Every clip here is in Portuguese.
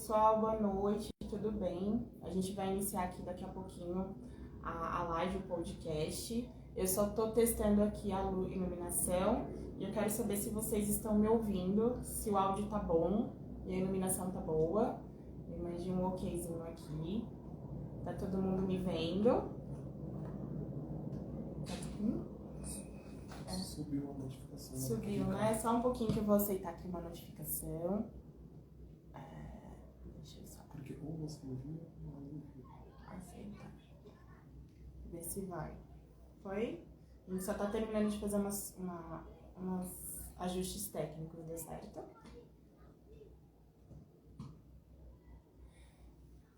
pessoal, boa noite, tudo bem? A gente vai iniciar aqui daqui a pouquinho a live, o podcast. Eu só tô testando aqui a iluminação e eu quero saber se vocês estão me ouvindo, se o áudio tá bom e a iluminação tá boa. Eu imagino um okzinho aqui. Tá todo mundo me vendo? Subiu uma notificação. Subiu, né? Só um pouquinho que eu vou aceitar aqui uma notificação. Deixa eu só Porque ou você ouviu ou não ouviu. aceitar. Ver se vai. Foi? A gente só tá terminando de fazer uns ajustes técnicos, deu certo?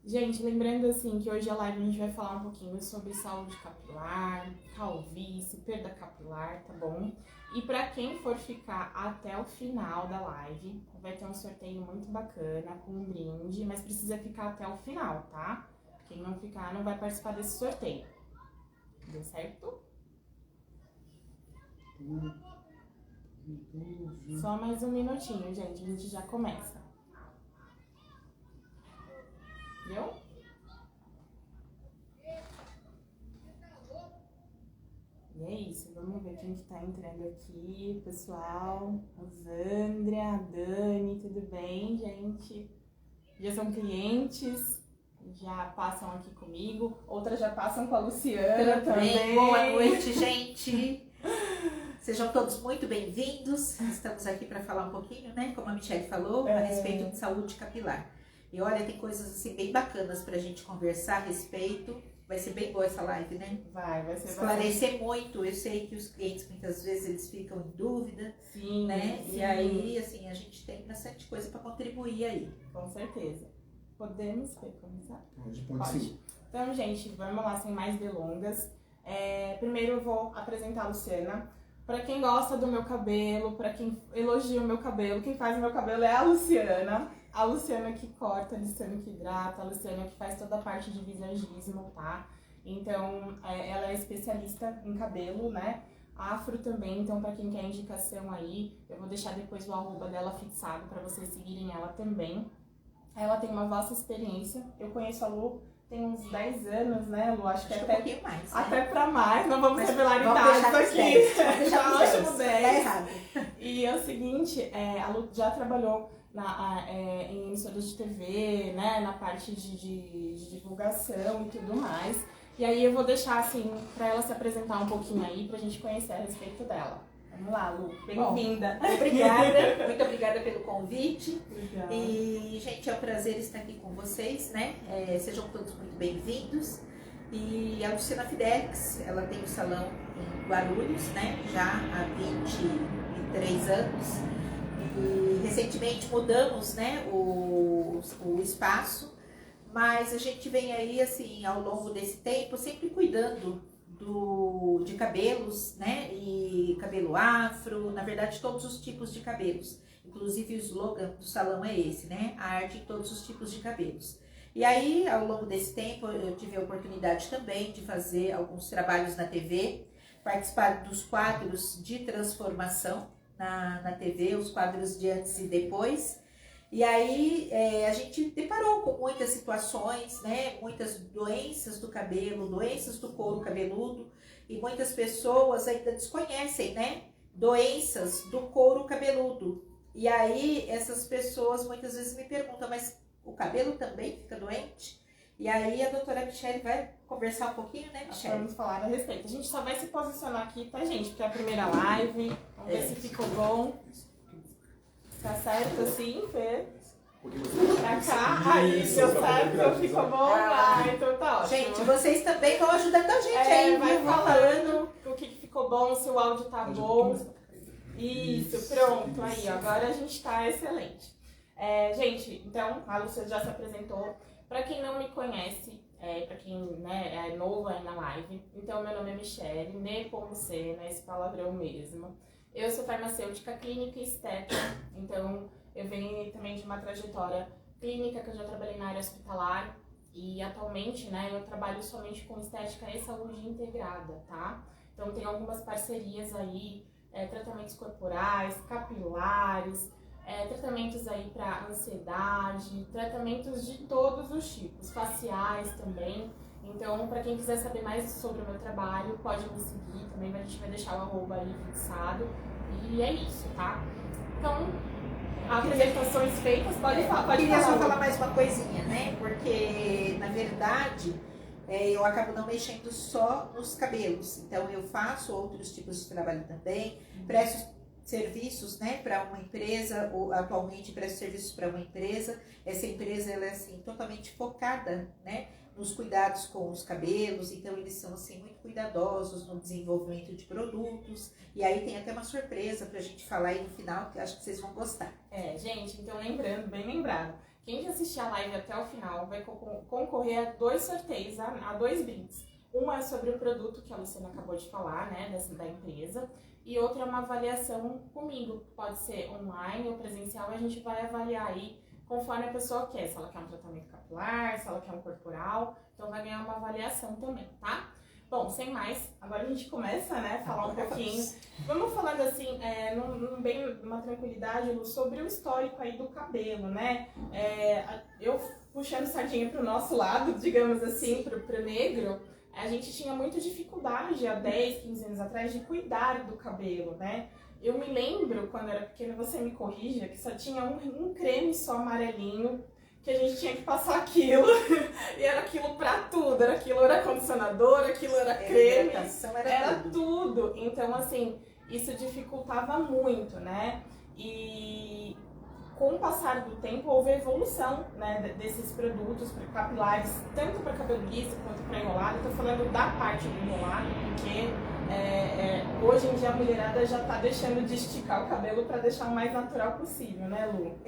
Gente, lembrando assim que hoje a live a gente vai falar um pouquinho sobre saúde capilar, calvície, perda capilar, tá bom? E pra quem for ficar até o final da live, vai ter um sorteio muito bacana com um brinde, mas precisa ficar até o final, tá? Quem não ficar não vai participar desse sorteio. Deu certo? Só mais um minutinho, gente, a gente já começa. Viu? E é isso, vamos ver quem que tá entrando aqui, pessoal. Rosândria, a Dani, tudo bem, gente? Já são clientes, já passam aqui comigo. Outras já passam com a Luciana também. Boa noite, gente. Sejam todos muito bem-vindos. Estamos aqui para falar um pouquinho, né, como a Michelle falou, a respeito de saúde capilar. E olha, tem coisas assim bem bacanas pra gente conversar a respeito. Vai ser bem boa essa live, né? Vai ser esclarecer muito. Eu sei que os clientes muitas vezes eles ficam em dúvida, sim, né? Sim. E aí, assim, a gente tem bastante coisa para contribuir aí. Com certeza. Podemos começar? Pode sim. Então, gente, vamos lá, sem mais delongas. Primeiro eu vou apresentar a Luciana. Pra quem gosta do meu cabelo, pra quem elogia o meu cabelo, quem faz o meu cabelo é a Luciana. A Luciana que corta, a Luciana que hidrata, a Luciana que faz toda a parte de visagismo, tá? Então, ela é especialista em cabelo, né? Afro também, então pra quem quer indicação aí, eu vou deixar depois o arroba dela fixado pra vocês seguirem ela também. Ela tem uma vasta experiência, eu conheço a Lu tem uns 10 anos, né, Lu? Acho que um até pouquinho mais, né? Até pra mais, não vamos revelar idades aqui. Já último 10. Tá errado. E é o seguinte, a Lu já trabalhou em emissoras de TV, né, na parte de divulgação e tudo mais. E aí eu vou deixar, assim, pra ela se apresentar um pouquinho aí, pra gente conhecer a respeito dela. Vamos lá, Lu, bem-vinda. Obrigada, muito obrigada pelo convite. Obrigada. E, gente, é um prazer estar aqui com vocês, né? Sejam todos muito bem-vindos. E a Luciana Fidelix, ela tem um salão em Guarulhos, né? Já há 23 anos. E recentemente mudamos, né, o espaço, mas a gente vem aí, assim, ao longo desse tempo, sempre cuidando de cabelos, né, e cabelo afro, na verdade todos os tipos de cabelos. Inclusive o slogan do salão é esse, né, a arte em todos os tipos de cabelos. E aí, ao longo desse tempo, eu tive a oportunidade também de fazer alguns trabalhos na TV, participar dos quadros de transformação na TV, os quadros de antes e depois. E aí a gente deparou com muitas situações, né? Muitas doenças do cabelo, doenças do couro cabeludo, e muitas pessoas ainda desconhecem, né? Doenças do couro cabeludo. E aí essas pessoas muitas vezes me perguntam, mas o cabelo também fica doente? E aí a doutora Michelle vai conversar um pouquinho, né, Michelle? Vamos falar a respeito. A gente só vai se posicionar aqui, tá, gente? Porque é a primeira live. Vamos ver se ficou bom. Tá certo assim, Fê? Pra cá. Aí, deu certo? Ficou bom? Então tá ótimo. Gente, vocês também vão ajudando a gente aí. Vai falando o que ficou bom, se o áudio tá bom. Isso, pronto. Aí, agora a gente tá excelente. Gente, então, a Luciana já se apresentou. Pra quem não me conhece, pra quem, né, é novo aí na live, então meu nome é Michelle, Nepomucena, esse palavrão mesmo. Eu sou farmacêutica clínica e estética, então eu venho também de uma trajetória clínica que eu já trabalhei na área hospitalar e atualmente, né, eu trabalho somente com estética e saúde integrada, tá? Então tem algumas parcerias aí, tratamentos corporais, capilares, tratamentos aí para ansiedade, tratamentos de todos os tipos, faciais também. Então, para quem quiser saber mais sobre o meu trabalho, pode me seguir também, a gente vai deixar o arroba aí fixado. E é isso, tá? Então, apresentações feitas, pode falar. Eu queria só falar mais uma coisinha, né? Porque, na verdade, eu acabo não mexendo só nos cabelos. Então, eu faço outros tipos de trabalho também, presto serviços, né, para uma empresa, ou atualmente presto serviços para uma empresa. Essa empresa, ela é, assim, totalmente focada, né, nos cuidados com os cabelos, então eles são, assim, muito cuidadosos no desenvolvimento de produtos, e aí tem até uma surpresa pra gente falar aí no final, que eu acho que vocês vão gostar. Gente, então lembrando, bem lembrado, quem assistir a live até o final vai concorrer a 2 sorteios, a 2 brindes. Um é sobre o produto que a Luciana acabou de falar, né, da empresa, e outro é uma avaliação comigo, pode ser online ou presencial, a gente vai avaliar aí conforme a pessoa quer, se ela quer um tratamento capilar, se ela quer um corporal, então vai ganhar uma avaliação também, tá? Bom, sem mais, agora a gente começa, né, a falar um pouquinho. Vamos falando assim, bem uma tranquilidade, Lu, sobre o histórico aí do cabelo, né? Eu puxando sardinha pro nosso lado, digamos assim, pro negro, a gente tinha muita dificuldade há 10, 15 anos atrás de cuidar do cabelo, né? Eu me lembro, quando eu era pequena, você me corrija, que só tinha um creme só amarelinho, que a gente tinha que passar aquilo, e era aquilo pra tudo, aquilo era condicionador, aquilo era creme, era tudo. Então, assim, isso dificultava muito, né? E com o passar do tempo, houve evolução, né, desses produtos capilares, tanto para cabelo liso quanto para enrolado. Estou falando da parte do enrolado, porque hoje em dia a mulherada já está deixando de esticar o cabelo para deixar o mais natural possível, né, Lu?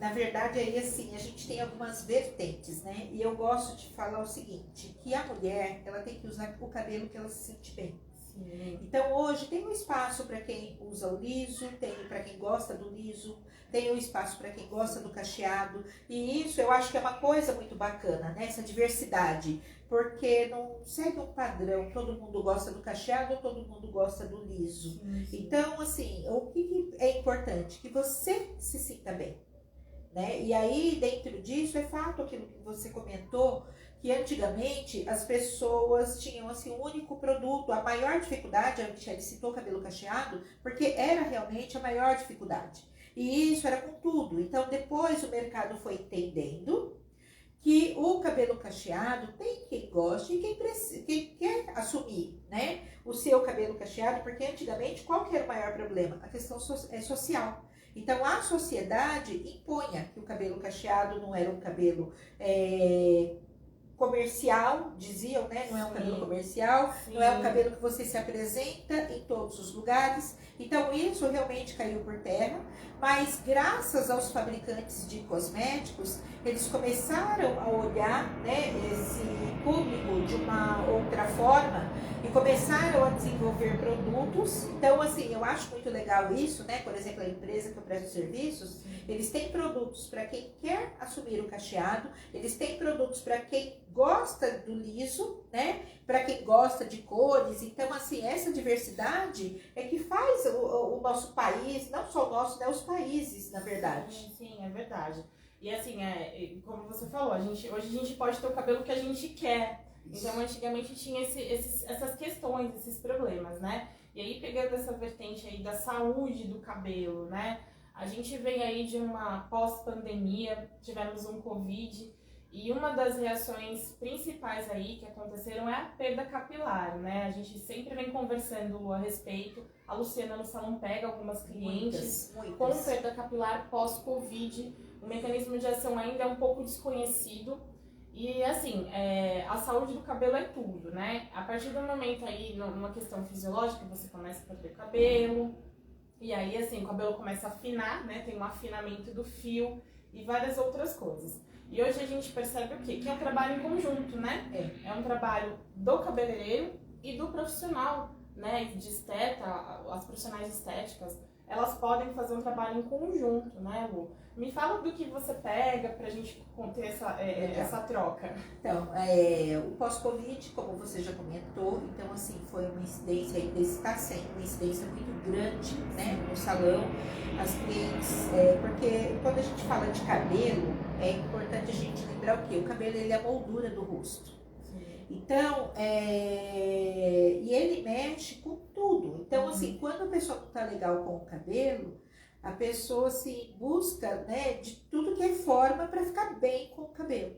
Na verdade, aí assim, a gente tem algumas vertentes, né? E eu gosto de falar o seguinte, que a mulher, ela tem que usar o cabelo que ela se sente bem. Sim. Então, hoje tem um espaço para quem usa o liso, tem para quem gosta do liso, tem um espaço para quem gosta do cacheado, e isso eu acho que é uma coisa muito bacana, né? Essa diversidade, porque não segue um padrão, todo mundo gosta do cacheado, todo mundo gosta do liso. Sim. Então, assim, o que é importante? Que você se sinta bem, né? E aí, dentro disso, é fato aquilo que você comentou, que antigamente as pessoas tinham, assim, um único produto. A maior dificuldade, a Michelle citou o cabelo cacheado, porque era realmente a maior dificuldade. E isso era com tudo. Então, depois o mercado foi entendendo que o cabelo cacheado tem quem goste e quem quer assumir, né, o seu cabelo cacheado, porque antigamente qual que era o maior problema? A questão social. Então, a sociedade impunha que o cabelo cacheado não era um cabelo comercial, diziam, né? Não é um cabelo comercial, não é um cabelo que você se apresenta em todos os lugares. Então, isso realmente caiu por terra, mas graças aos fabricantes de cosméticos, eles começaram a olhar, né, esse público de uma outra forma e começaram a desenvolver produtos. Então, assim, eu acho muito legal isso, né? Por exemplo, a empresa que eu presto serviços, eles têm produtos para quem quer assumir o cacheado, eles têm produtos para quem gosta do liso, né? Para quem gosta de cores. Então, assim, essa diversidade é que faz o nosso país, não só o nosso, né? Os países, na verdade. Sim, é verdade. E assim, como você falou, hoje a gente pode ter o cabelo que a gente quer. Então, antigamente tinha essas questões, esses problemas, né? E aí, pegando essa vertente aí da saúde do cabelo, né? A gente vem aí de uma pós-pandemia, tivemos um Covid, e uma das reações principais aí que aconteceram é a perda capilar, né? A gente sempre vem conversando a respeito. A Luciana no salão pega algumas clientes com perda capilar pós-Covid. O mecanismo de ação ainda é um pouco desconhecido. E assim, a saúde do cabelo é tudo, né? A partir do momento aí, numa questão fisiológica, você começa a perder cabelo. E aí, assim, o cabelo começa a afinar, né? Tem um afinamento do fio e várias outras coisas. E hoje a gente percebe o quê? Que é um trabalho em conjunto, né? É um trabalho do cabeleireiro e do profissional, né? De esteta, as profissionais estéticas. elas podem fazer um trabalho em conjunto, né, Lu? Me fala do que você pega pra gente ter essa troca. Então, o pós-Covid, como você já comentou, então assim, foi uma incidência, ainda está sendo uma incidência muito grande, né, no salão, as clientes, porque quando a gente fala de cabelo, é importante a gente lembrar o quê? O cabelo, ele é a moldura do rosto. Então, e ele mexe com tudo. Então, assim, quando a pessoa não tá legal com o cabelo, a pessoa, assim, busca, né, de tudo que é forma para ficar bem com o cabelo.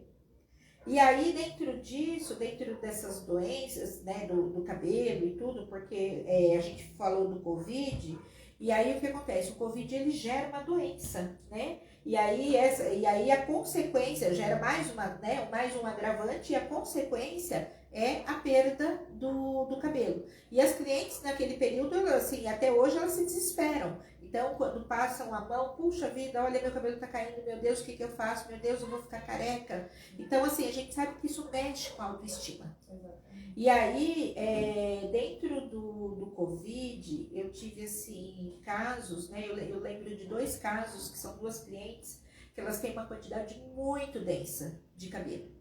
E aí, dentro disso, dentro dessas doenças, né, do cabelo e tudo, porque a gente falou do Covid, e aí o que acontece? O Covid, ele gera uma doença, né? E aí a consequência gera mais um agravante, e a consequência é a perda do cabelo. E as clientes naquele período, assim, até hoje elas se desesperam. Então, quando passam a mão, puxa vida, olha, meu cabelo tá caindo, meu Deus, o que eu faço? Meu Deus, eu vou ficar careca. Então, assim, a gente sabe que isso mexe com a autoestima. E aí, dentro do Covid, eu tive, assim, casos, né? Eu lembro de 2 casos, que são 2 clientes, que elas têm uma quantidade muito densa de cabelo.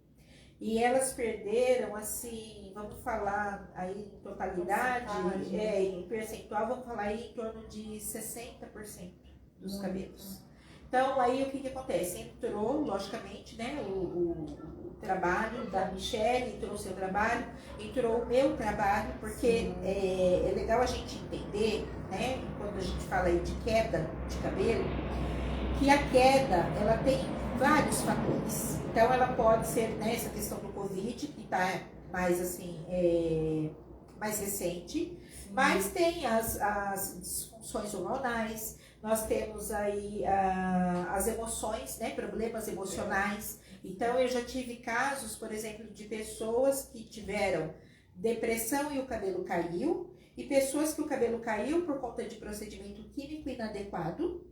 E elas perderam, assim, vamos falar aí em totalidade, em percentual, vamos falar aí em torno de 60% dos cabelos. Então, aí o que acontece? Entrou, logicamente, né, o trabalho da Michelle, entrou o seu trabalho, entrou o meu trabalho, porque é legal a gente entender, né, quando a gente fala aí de queda de cabelo, que a queda, ela tem vários fatores. Então, ela pode ser, né, essa questão do Covid, que está mais, assim, mais recente, mas tem as disfunções hormonais, nós temos aí as emoções, né, problemas emocionais. Então, eu já tive casos, por exemplo, de pessoas que tiveram depressão e o cabelo caiu, e pessoas que o cabelo caiu por conta de procedimento químico inadequado,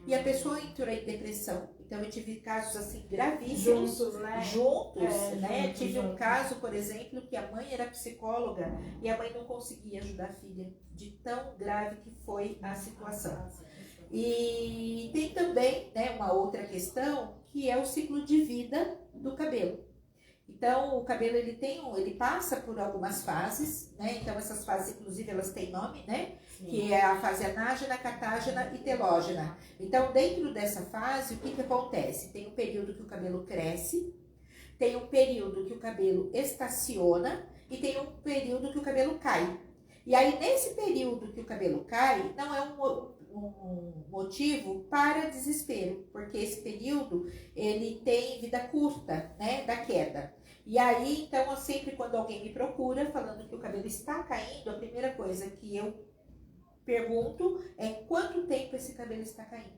e a pessoa entrou em depressão. Então, eu tive casos, assim, gravíssimos. Juntos, né? Juntos. Tive um caso, por exemplo, que a mãe era psicóloga e a mãe não conseguia ajudar a filha, de tão grave que foi a situação. E tem também, né, uma outra questão, que é o ciclo de vida do cabelo. Então, o cabelo, ele passa por algumas fases, né? Então, essas fases, inclusive, elas têm nome, né? Sim. Que é a fase anágena, catágena e telógena. Então, dentro dessa fase, o que acontece? Tem um período que o cabelo cresce, tem um período que o cabelo estaciona e tem um período que o cabelo cai. E aí, nesse período que o cabelo cai, não é um motivo para desespero, porque esse período, ele tem vida curta, né, da queda. E aí, então, sempre quando alguém me procura falando que o cabelo está caindo, a primeira coisa que eu pergunto é quanto tempo esse cabelo está caindo.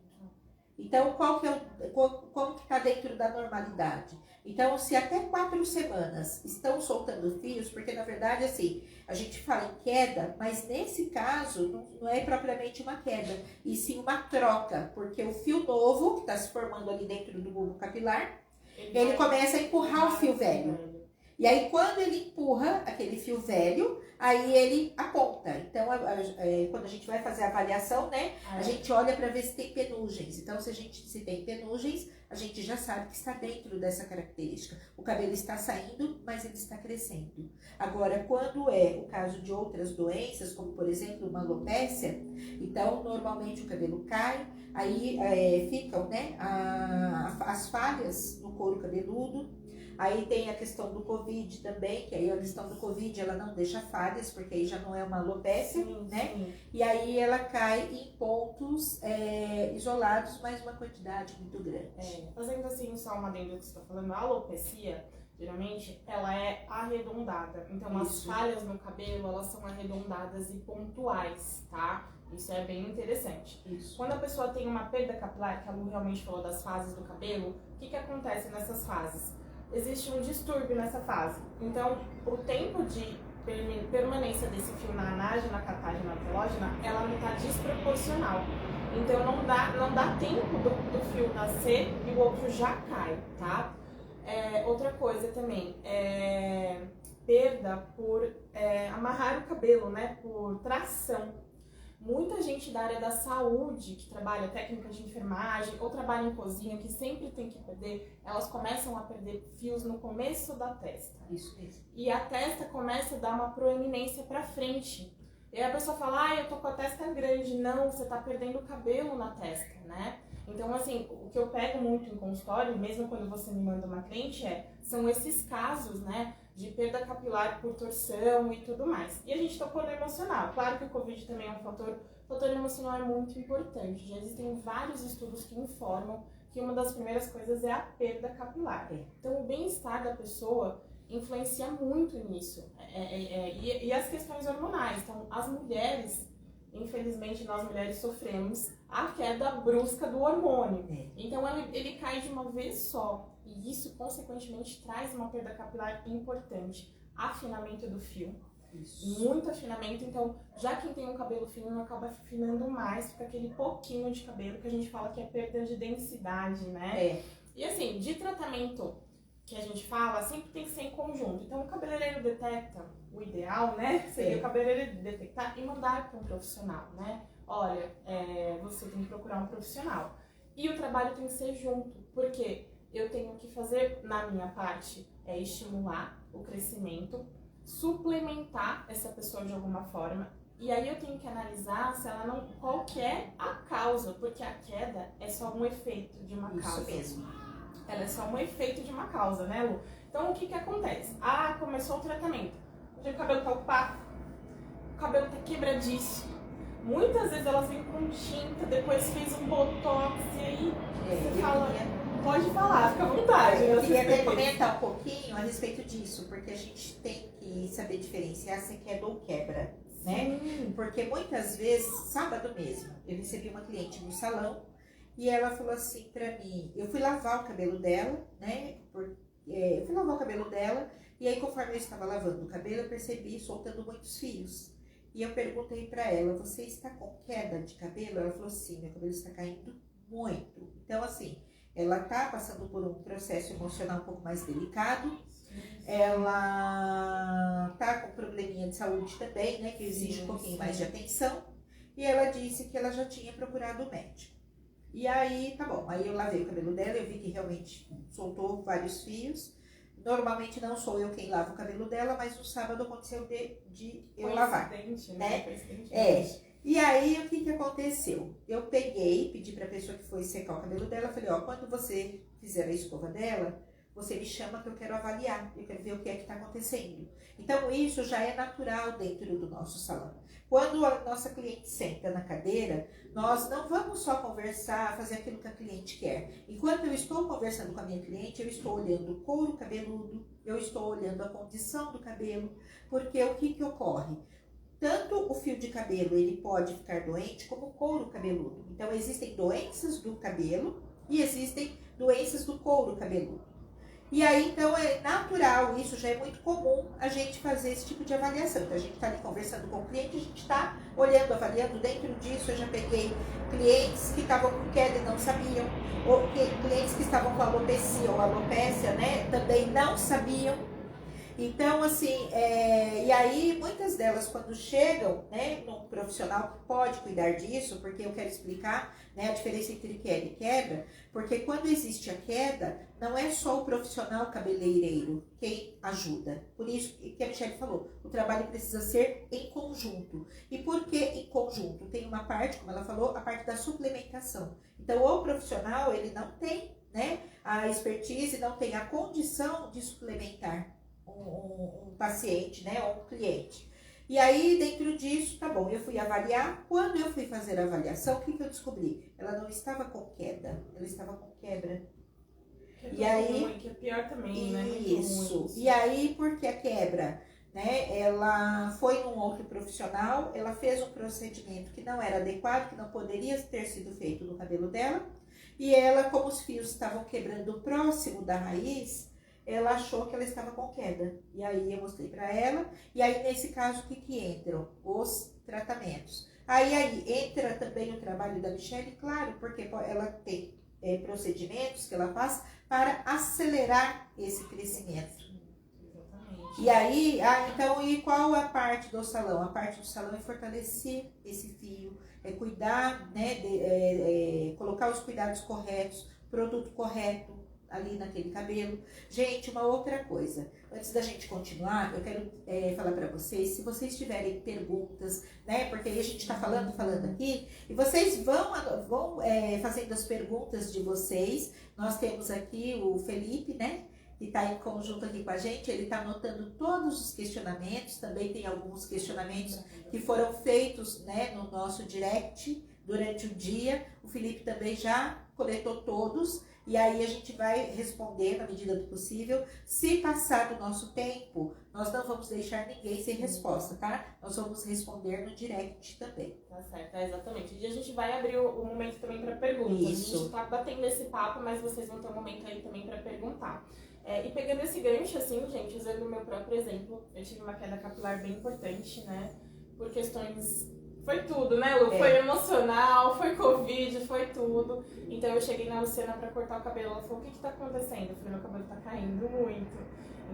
Então, como que está dentro da normalidade? Então, se até 4 semanas estão soltando fios, porque na verdade, assim, a gente fala em queda, mas nesse caso não é propriamente uma queda, e sim uma troca, porque o fio novo, que está se formando ali dentro do bulbo capilar, ele começa a empurrar o fio velho. E aí, quando ele empurra aquele fio velho, aí ele aponta. Então, quando a gente vai fazer a avaliação, né, a gente olha para ver se tem penugens. Então, se tem penugens, a gente já sabe que está dentro dessa característica. O cabelo está saindo, mas ele está crescendo. Agora, quando é o caso de outras doenças, como por exemplo uma alopécia, então normalmente o cabelo cai, aí ficam, né, as falhas no couro cabeludo. Aí tem a questão do Covid também, que aí a questão do Covid, ela não deixa falhas, porque aí já não é uma alopécia, né? Sim. E aí ela cai em pontos isolados, mas uma quantidade muito grande. Fazendo assim só uma adendo que você está falando, a alopecia, geralmente, ela é arredondada. Então, as falhas no cabelo, elas são arredondadas e pontuais, tá? Isso é bem interessante. Isso. Quando a pessoa tem uma perda capilar, que a Lu realmente falou das fases do cabelo, o que acontece nessas fases? Existe um distúrbio nessa fase. Então, o tempo de permanência desse fio na anágena, na catágena, na telógena, ela não está desproporcional. Então, não dá tempo do fio nascer e o outro já cai, tá? Outra coisa também, perda por amarrar o cabelo, né? Por tração. Muita gente da área da saúde, que trabalha técnica de enfermagem ou trabalha em cozinha, que sempre tem que perder, elas começam a perder fios no começo da testa. Isso mesmo. E a testa começa a dar uma proeminência pra frente. E aí a pessoa fala, eu tô com a testa grande. Não, você tá perdendo cabelo na testa, né? Então, assim, o que eu pego muito em consultório, mesmo quando você me manda uma cliente, são esses casos, né, de perda capilar por torção e tudo mais. E a gente tocou no emocional. Claro que o Covid também é um fator. O fator emocional é muito importante. Já existem vários estudos que informam que uma das primeiras coisas é a perda capilar. Então, o bem-estar da pessoa influencia muito nisso. E as questões hormonais. Então, as mulheres, infelizmente, nós mulheres sofremos a queda brusca do hormônio. Então, ele cai de uma vez só. E isso, consequentemente, traz uma perda capilar importante. Afinamento do fio. Isso. Muito afinamento. Então, já quem tem um cabelo fino acaba afinando mais, fica aquele pouquinho de cabelo que a gente fala que é perda de densidade, né? E assim, de tratamento que a gente fala, sempre tem que ser em conjunto. Então, o cabeleireiro detecta, o ideal, né? Seria o cabeleireiro detectar e mandar para um profissional, né? Olha, você tem que procurar um profissional. E o trabalho tem que ser junto, porque eu tenho que fazer, na minha parte, estimular o crescimento, suplementar essa pessoa de alguma forma. E aí eu tenho que analisar se ela não, qual que é a causa, porque a queda é só um efeito de uma causa. Isso mesmo. Ela é só um efeito de uma causa, né, Lu? Então, o que acontece? Começou o tratamento. O cabelo tá ocupado, o cabelo tá quebradiço. Muitas vezes elas vêm com tinta, depois fez um botox e aí você fala... Pode falar, fica à vontade. Eu queria até comentar um pouquinho a respeito disso, porque a gente tem que saber diferenciar se queda ou quebra, né? Porque muitas vezes, sábado mesmo, eu recebi uma cliente no salão e ela falou assim pra mim, eu fui lavar o cabelo dela, né? Eu fui lavar o cabelo dela e aí conforme eu estava lavando o cabelo, eu percebi soltando muitos fios. E eu perguntei pra ela, você está com queda de cabelo? Ela falou, sim, meu cabelo está caindo muito. Então, assim, ela tá passando por um processo emocional um pouco mais delicado. Ela tá com probleminha de saúde também, né? Que exige um pouquinho mais de atenção. E ela disse que ela já tinha procurado o médico. E aí, tá bom. Aí eu lavei o cabelo dela, eu vi que realmente soltou vários fios. Normalmente não sou eu quem lava o cabelo dela, mas no sábado aconteceu de eu lavar. Né? E aí, o que aconteceu? Eu pedi pra pessoa que foi secar o cabelo dela, falei, quando você fizer a escova dela, você me chama que eu quero avaliar, eu quero ver o que é que tá acontecendo. Então, isso já é natural dentro do nosso salão. Quando a nossa cliente senta na cadeira, nós não vamos só conversar, fazer aquilo que a cliente quer. Enquanto eu estou conversando com a minha cliente, eu estou olhando o couro cabeludo, eu estou olhando a condição do cabelo, porque o que ocorre? Tanto o fio de cabelo ele pode ficar doente como o couro cabeludo. Então existem doenças do cabelo e existem doenças do couro cabeludo. E aí então é natural, isso já é muito comum a gente fazer esse tipo de avaliação. Então a gente está ali conversando com o cliente, a gente está olhando, avaliando. Dentro disso eu já peguei clientes que estavam com queda e não sabiam, ou clientes que estavam com alopecia ou alopécia, né, também não sabiam. Então, assim, e aí muitas delas quando chegam, né, num profissional que pode cuidar disso, porque eu quero explicar, né, a diferença entre queda e quebra, porque quando existe a queda, não é só o profissional cabeleireiro quem ajuda. Por isso que a Michelle falou, o trabalho precisa ser em conjunto. E por que em conjunto? Tem uma parte, como ela falou, a parte da suplementação. Então, o profissional, ele não tem, né, a expertise, não tem a condição de suplementar um paciente, né, ou um cliente. E aí, dentro disso, tá bom, eu fui avaliar. Quando eu fui fazer a avaliação, o que eu descobri? Ela não estava com queda, ela estava com quebra. E aí, que é pior também, né? Isso. E aí, porque a quebra, né, ela foi num outro profissional, ela fez um procedimento que não era adequado, que não poderia ter sido feito no cabelo dela, e ela, como os fios estavam quebrando próximo da raiz, ela achou que ela estava com queda. E aí eu mostrei para ela. E aí, nesse caso, o que entram? Os tratamentos. Aí entra também o trabalho da Michelle, claro, porque ela tem procedimentos que ela faz para acelerar esse crescimento. gente. E aí, então, e qual a parte do salão? A parte do salão é fortalecer esse fio, é cuidar, né, colocar os cuidados corretos, produto correto ali naquele cabelo. Gente, uma outra coisa, antes da gente continuar, eu quero falar para vocês, se vocês tiverem perguntas, né, porque aí a gente está falando aqui, e vocês vão fazendo as perguntas de vocês. Nós temos aqui o Felipe, né, que está em conjunto aqui com a gente, ele está anotando todos os questionamentos, também tem alguns questionamentos que foram feitos, né, no nosso direct durante o dia. O Felipe também já coletou todos, e aí a gente vai responder na medida do possível. Se passar do nosso tempo, nós não vamos deixar ninguém sem resposta, tá? Nós vamos responder no direct também. Tá certo, exatamente. E a gente vai abrir o momento também para perguntas. Isso. A gente tá batendo esse papo, mas vocês vão ter um momento aí também para perguntar. E pegando esse gancho, assim, gente, usando o meu próprio exemplo, eu tive uma queda capilar bem importante, né? Por questões... Foi tudo, né, Lu? Foi emocional, foi Covid, foi tudo. Então eu cheguei na Luciana pra cortar o cabelo. Ela falou, o que tá acontecendo? Eu falei, meu cabelo tá caindo muito.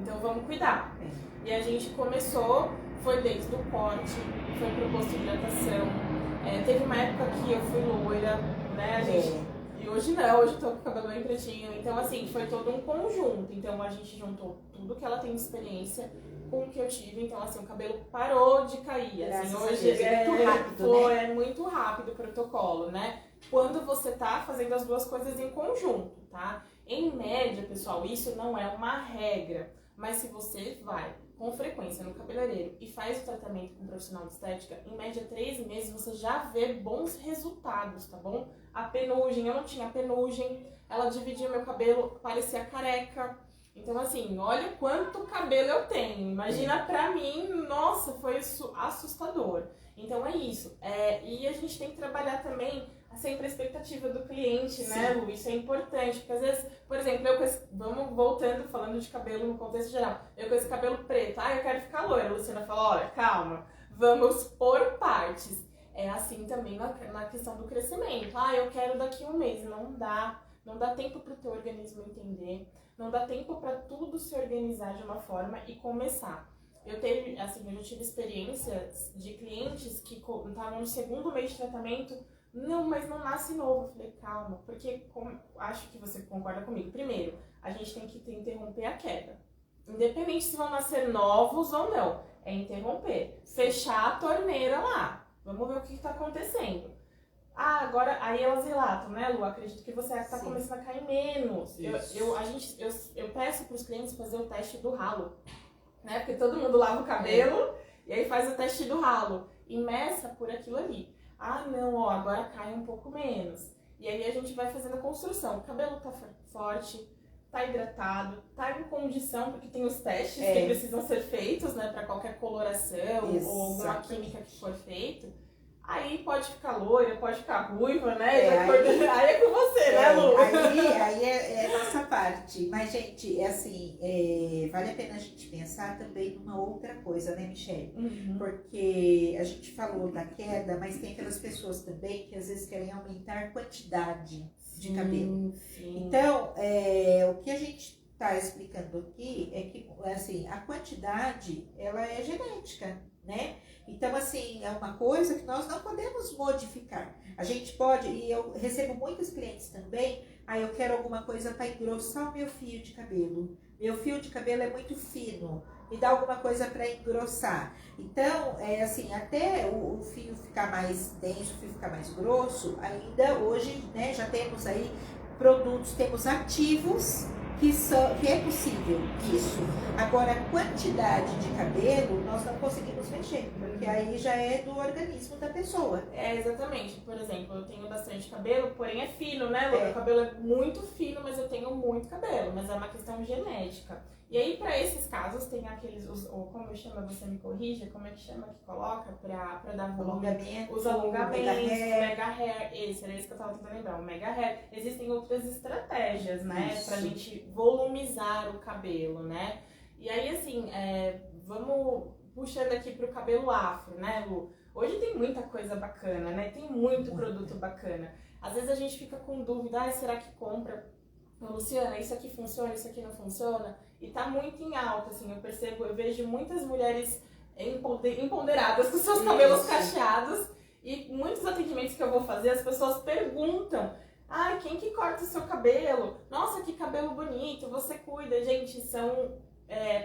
Então vamos cuidar. E a gente começou, foi desde o corte, foi pro posto de hidratação. Teve uma época que eu fui loira, né, a gente... E hoje não, hoje eu tô com o cabelo bem pretinho. Então, assim, foi todo um conjunto. Então a gente juntou tudo que ela tem de experiência com o que eu tive. Então, assim, o cabelo parou de cair. Assim, hoje é muito rápido, né? É muito rápido o protocolo, né? Quando você tá fazendo as duas coisas em conjunto, tá? Em média, pessoal, isso não é uma regra. Mas se você vai com frequência no cabeleireiro e faz o tratamento com um profissional de estética, em média 3 meses você já vê bons resultados, tá bom? A penugem, eu não tinha penugem, ela dividia meu cabelo, parecia careca. Então, assim, olha quanto cabelo eu tenho. Imagina pra mim, nossa, foi assustador. Então é isso. E a gente tem que trabalhar também sempre a expectativa do cliente, né, Lu? Isso é importante, porque às vezes, por exemplo, vamos voltando, falando de cabelo no contexto geral, eu com esse cabelo preto, eu quero ficar loira. A Luciana fala, olha, calma, vamos por partes. É assim também na questão do crescimento. Eu quero daqui a um mês. Não dá tempo para o teu organismo entender, não dá tempo para tudo se organizar de uma forma e começar. Eu já tive experiências de clientes que estavam no segundo mês de tratamento, mas não nasce novo. Eu falei, calma, porque acho que você concorda comigo. Primeiro, a gente tem que interromper a queda. Independente se vão nascer novos ou não, é interromper. Fechar a torneira lá. Vamos ver o que está acontecendo. Agora, aí elas relatam, né, Lu? Acredito que você está começando a cair menos. Eu peço para os clientes fazer o teste do ralo, né? Porque todo mundo lava o cabelo e aí faz o teste do ralo. E meça por aquilo ali. Não, agora cai um pouco menos. E aí a gente vai fazendo a construção. O cabelo tá forte, tá hidratado, tá em condição, porque tem os testes que precisam ser feitos, né, para qualquer coloração ou alguma química que for feito. Aí pode ficar loira, pode ficar ruiva, né? Aí é com você, né, Lu? Aí é nossa parte. Mas, gente, vale a pena a gente pensar também numa outra coisa, né, Michelle? Uhum. Porque a gente falou da queda, mas tem aquelas pessoas também que às vezes querem aumentar a quantidade de cabelo. Sim. Então, o que a gente está explicando aqui é que, assim, a quantidade, ela é genética, né? Então, assim, é uma coisa que nós não podemos modificar. A gente pode, e eu recebo muitos clientes também, eu quero alguma coisa para engrossar o meu fio de cabelo. Meu fio de cabelo é muito fino, me dá alguma coisa para engrossar. Então, até o fio ficar mais denso, o fio ficar mais grosso, ainda hoje, né, já temos aí produtos, temos ativos que é possível isso. Agora, a quantidade de cabelo, nós não conseguimos mexer, porque aí já é do organismo da pessoa. Exatamente. Por exemplo, eu tenho bastante cabelo, porém é fino, né, Lu? Meu cabelo é muito fino, mas eu tenho muito cabelo, mas é uma questão genética. E aí, para esses casos, tem aqueles, como eu chamo, você me corrija, como é que chama que coloca pra dar volume? Os alongamentos, mega hair, era isso que eu tava tentando lembrar, o mega hair. Existem outras estratégias, né, pra gente volumizar o cabelo, né? E aí, assim, vamos puxando aqui pro cabelo afro, né, Lu? Hoje tem muita coisa bacana, né? Tem muito produto bacana. Às vezes a gente fica com dúvida, será que compra? Luciana, isso aqui funciona, isso aqui não funciona, e tá muito em alta, assim, eu vejo muitas mulheres empoderadas com seus cabelos cacheados, e muitos atendimentos que eu vou fazer, as pessoas perguntam, quem que corta o seu cabelo? Nossa, que cabelo bonito, você cuida. Gente, são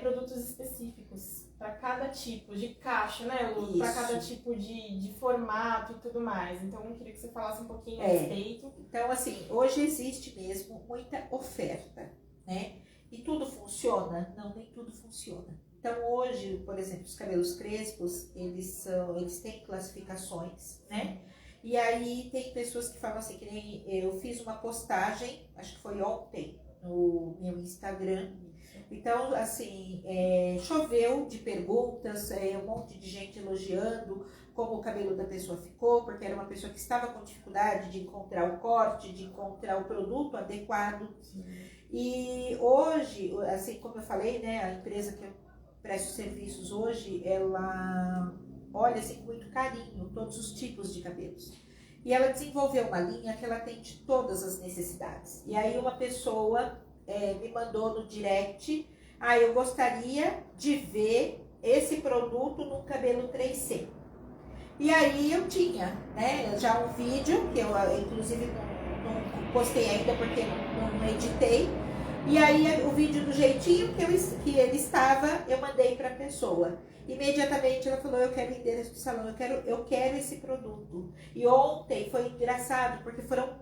produtos específicos para cada tipo de cacho, né, Lu? Para cada tipo de formato e tudo mais. Então, eu queria que você falasse um pouquinho a respeito. Então, assim, hoje existe mesmo muita oferta, né? E tudo funciona? Não, nem tudo funciona. Então, hoje, por exemplo, os cabelos crespos, eles têm classificações, né? E aí, tem pessoas que falam assim, que nem eu fiz uma postagem, acho que foi ontem, no meu Instagram. Então, assim, choveu de perguntas, um monte de gente elogiando como o cabelo da pessoa ficou, porque era uma pessoa que estava com dificuldade de encontrar o corte, de encontrar o produto adequado. Sim. E hoje, assim como eu falei, né, a empresa que eu presto serviços hoje, ela olha assim, com muito carinho todos os tipos de cabelos. E ela desenvolveu uma linha que ela atende todas as necessidades. E aí uma pessoa me mandou no direct, eu gostaria de ver esse produto no cabelo 3C. E aí eu tinha, né, já um vídeo, que eu inclusive não postei ainda porque não editei. E aí o vídeo do jeitinho que ele estava, eu mandei para a pessoa. Imediatamente ela falou, eu quero o endereço do salão, eu quero esse produto. E ontem foi engraçado, porque foram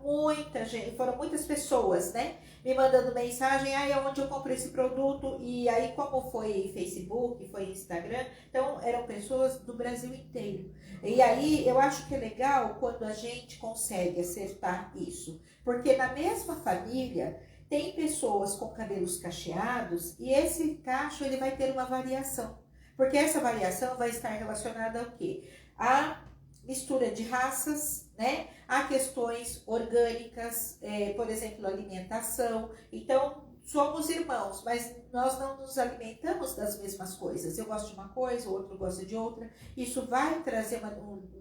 muitas pessoas, né, me mandando mensagem, onde eu compro esse produto. E aí, como foi Facebook, foi Instagram, então eram pessoas do Brasil inteiro. E aí eu acho que é legal quando a gente consegue acertar isso, porque na mesma família tem pessoas com cabelos cacheados e esse cacho ele vai ter uma variação. Porque essa variação vai estar relacionada ao quê? A mistura de raças, né? A questões orgânicas, por exemplo, alimentação. Então, somos irmãos, mas nós não nos alimentamos das mesmas coisas. Eu gosto de uma coisa, o outro gosta de outra. Isso vai trazer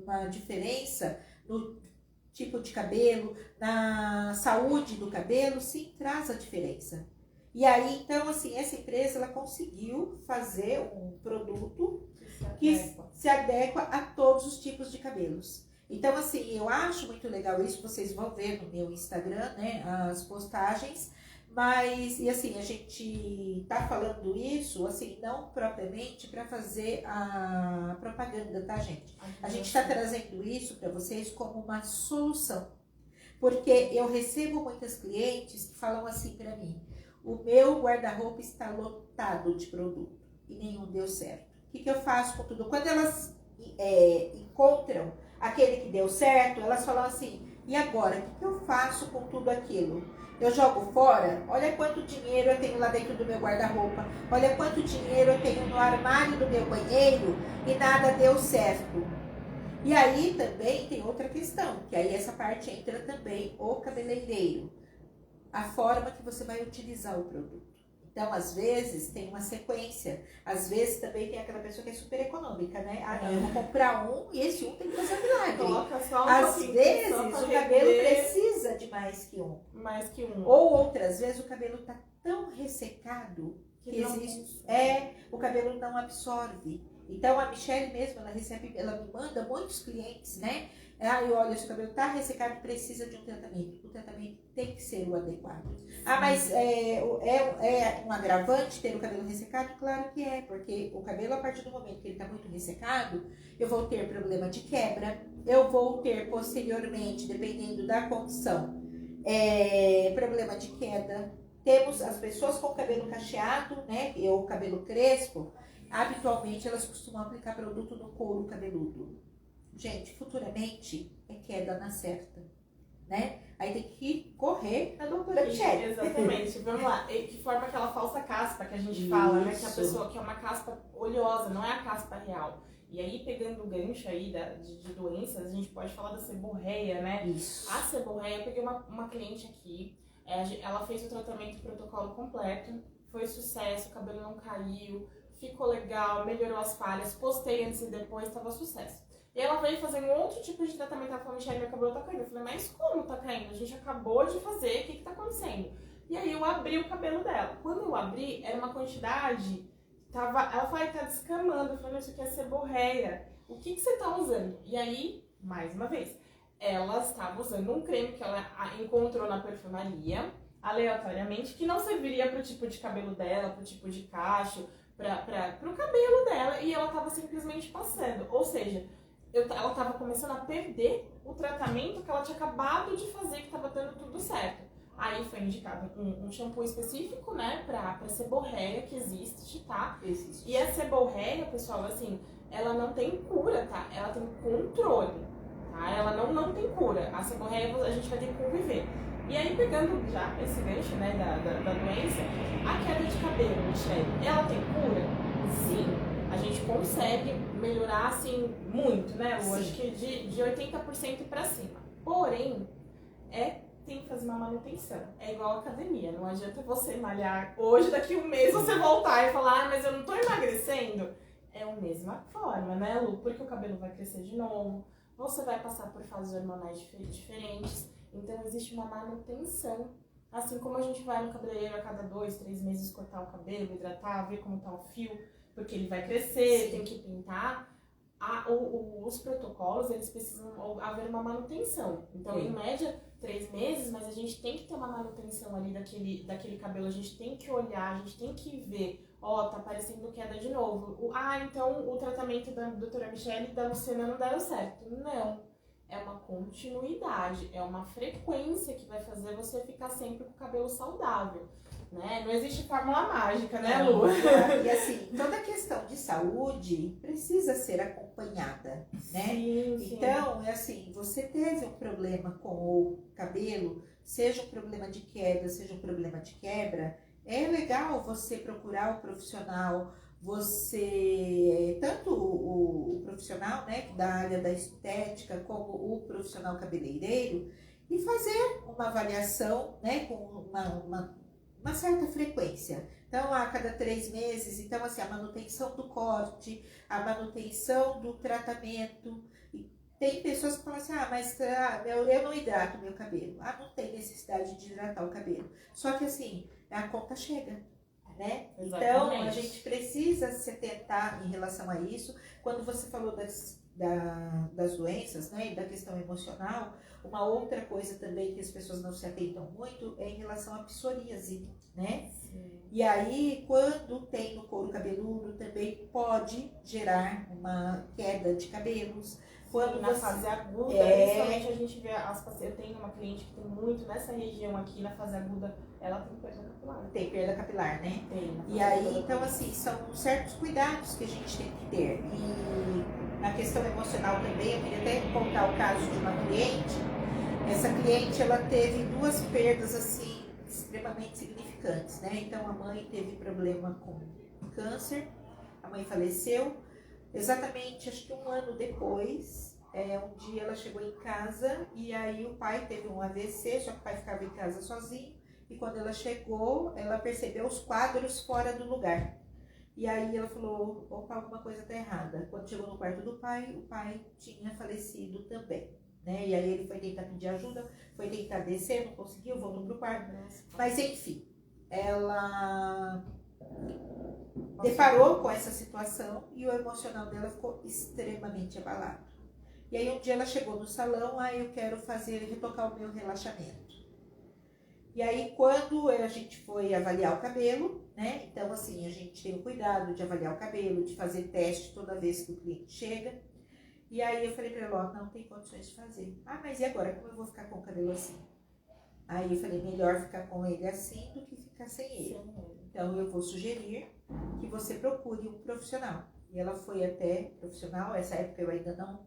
uma diferença no tipo de cabelo, na saúde do cabelo, sim, traz a diferença. E aí, então, assim, essa empresa, ela conseguiu fazer um produto que se adequa a todos os tipos de cabelos. Então, assim, eu acho muito legal isso, vocês vão ver no meu Instagram, né, as postagens, mas, e assim, a gente tá falando isso, assim, não propriamente para fazer a propaganda, tá, gente? A gente tá trazendo isso para vocês como uma solução, porque eu recebo muitas clientes que falam assim para mim, o meu guarda-roupa está lotado de produto e nenhum deu certo. O que eu faço com tudo? Quando elas encontram aquele que deu certo, elas falam assim, e agora? O que eu faço com tudo aquilo? Eu jogo fora? Olha quanto dinheiro eu tenho lá dentro do meu guarda-roupa. Olha quanto dinheiro eu tenho no armário do meu banheiro e nada deu certo. E aí também tem outra questão, que aí essa parte entra também o cabeleireiro. A forma que você vai utilizar o produto. Então, às vezes, tem uma sequência. Às vezes, também tem aquela pessoa que é super econômica, né? Eu vou comprar um e esse um tem que fazer milagre. Coloca só um às vezes, o cabelo precisa de mais que um. Mais que um. Ou outras vezes, o cabelo tá tão ressecado que o cabelo não absorve. Então, a Michelle mesmo, ela me manda muitos clientes, né? Olha, se o cabelo tá ressecado, precisa de um tratamento. O tratamento tem que ser o adequado. Mas é um agravante ter o cabelo ressecado? Claro que é, porque o cabelo, a partir do momento que ele tá muito ressecado, eu vou ter problema de quebra, eu vou ter posteriormente, dependendo da condição, problema de queda. Temos as pessoas com cabelo cacheado, né, ou cabelo crespo, habitualmente elas costumam aplicar produto no couro cabeludo. Gente, futuramente é queda na certa, né? Aí tem que correr na doutora Michelle. Exatamente, vamos lá. Que forma aquela falsa caspa que a gente fala, né? Que a pessoa que é uma caspa oleosa, não é a caspa real. E aí, pegando o gancho aí de doenças, a gente pode falar da seborreia, né? Isso. A seborreia, eu peguei uma cliente aqui, ela fez o tratamento protocolo completo, foi sucesso, o cabelo não caiu, ficou legal, melhorou as falhas, postei antes e depois, tava sucesso. E ela veio fazer um outro tipo de tratamento, ela falou, Michelle, meu cabelo tá caindo. Eu falei, mas como tá caindo? A gente acabou de fazer, o que tá acontecendo? E aí eu abri o cabelo dela. Quando eu abri, era uma quantidade, ela falou, tá descamando. Eu falei, isso aqui é seborreia. O que você tá usando? E aí, mais uma vez, ela estava usando um creme que ela encontrou na perfumaria, aleatoriamente, que não serviria pro tipo de cabelo dela, pro tipo de cacho, pro cabelo dela, e ela tava simplesmente passando. Ou seja, ela tava começando a perder o tratamento que ela tinha acabado de fazer, que tava dando tudo certo. Aí foi indicado um shampoo específico, né, pra seborreia, que existe, tá? Existe. E a seborreia, pessoal, assim, ela não tem cura, tá? Ela tem controle, tá? Ela não tem cura. A seborreia a gente vai ter que conviver. E aí, pegando já esse gancho, né, da doença, a queda de cabelo, Michelle, ela tem cura? Sim. A gente consegue melhorar, assim, muito, né, Lu? Acho que de 80% pra cima. Porém, tem que fazer uma manutenção. É igual a academia. Não adianta você malhar hoje, daqui um mês você voltar e falar, mas eu não tô emagrecendo. É a mesma forma, né, Lu? Porque o cabelo vai crescer de novo, você vai passar por fases hormonais diferentes. Então, existe uma manutenção. Assim como a gente vai no cabeleireiro a cada 2, 3 meses cortar o cabelo, hidratar, ver como tá o fio, porque ele vai crescer, tem que pintar. Os protocolos, eles precisam haver uma manutenção. Então, em média, 3 meses, mas a gente tem que ter uma manutenção ali daquele cabelo. A gente tem que olhar, a gente tem que ver. Tá aparecendo queda de novo. Então o tratamento da doutora Michelle e da Luciana não deram certo. Não. É uma continuidade, é uma frequência que vai fazer você ficar sempre com o cabelo saudável, né? Não existe fórmula mágica, né, Lu? E assim, toda questão de saúde precisa ser acompanhada, né? Sim. Então, é assim, você teve um problema com o cabelo, seja um problema de queda, seja um problema de quebra, é legal você procurar o profissional, tanto o profissional, né, da área da estética, como o profissional cabeleireiro, e fazer uma avaliação, né, com uma certa frequência. Então, a cada 3 meses, então, assim, a manutenção do corte, a manutenção do tratamento. E tem pessoas que falam assim, mas eu não hidrato meu cabelo. Não tem necessidade de hidratar o cabelo. Só que, assim, a conta chega, né? Exatamente. Então, a gente precisa se atentar em relação a isso. Quando você falou das doenças, né, e da questão emocional, uma outra coisa também que as pessoas não se atentam muito é em relação à psoríase, né? Sim. E aí, quando tem no couro cabeludo, também pode gerar uma queda de cabelos. Quando na fase aguda, principalmente a gente vê eu tenho uma cliente que tem muito nessa região aqui, na fase aguda, ela tem perda capilar. Tem perda capilar, né? Tem. E aí, então assim, são certos cuidados que a gente tem que ter. E na questão emocional também, eu queria até contar o caso de uma cliente. Essa cliente, ela teve 2 perdas, assim, extremamente significantes, né? Então, a mãe teve problema com câncer, a mãe faleceu. Exatamente, acho que 1 ano depois, um dia ela chegou em casa e aí o pai teve um AVC, só que o pai ficava em casa sozinho. E quando ela chegou, ela percebeu os quadros fora do lugar. E aí ela falou, opa, alguma coisa tá errada. Quando chegou no quarto do pai, o pai tinha falecido também, né? E aí ele foi tentar pedir ajuda, foi tentar descer, não conseguiu, voltou pro quarto. Mas enfim, ela deparou com essa situação e o emocional dela ficou extremamente abalado. E aí um dia ela chegou no salão, eu quero retocar o meu relaxamento. E aí quando a gente foi avaliar o cabelo, né? Então assim, a gente tem o cuidado de avaliar o cabelo, de fazer teste toda vez que o cliente chega. E aí eu falei pra ela, não tem condições de fazer. Mas e agora, como eu vou ficar com o cabelo assim? Aí eu falei, melhor ficar com ele assim do que ficar sem ele. Então eu vou sugerir que você procure um profissional. E ela foi até profissional, essa época eu ainda não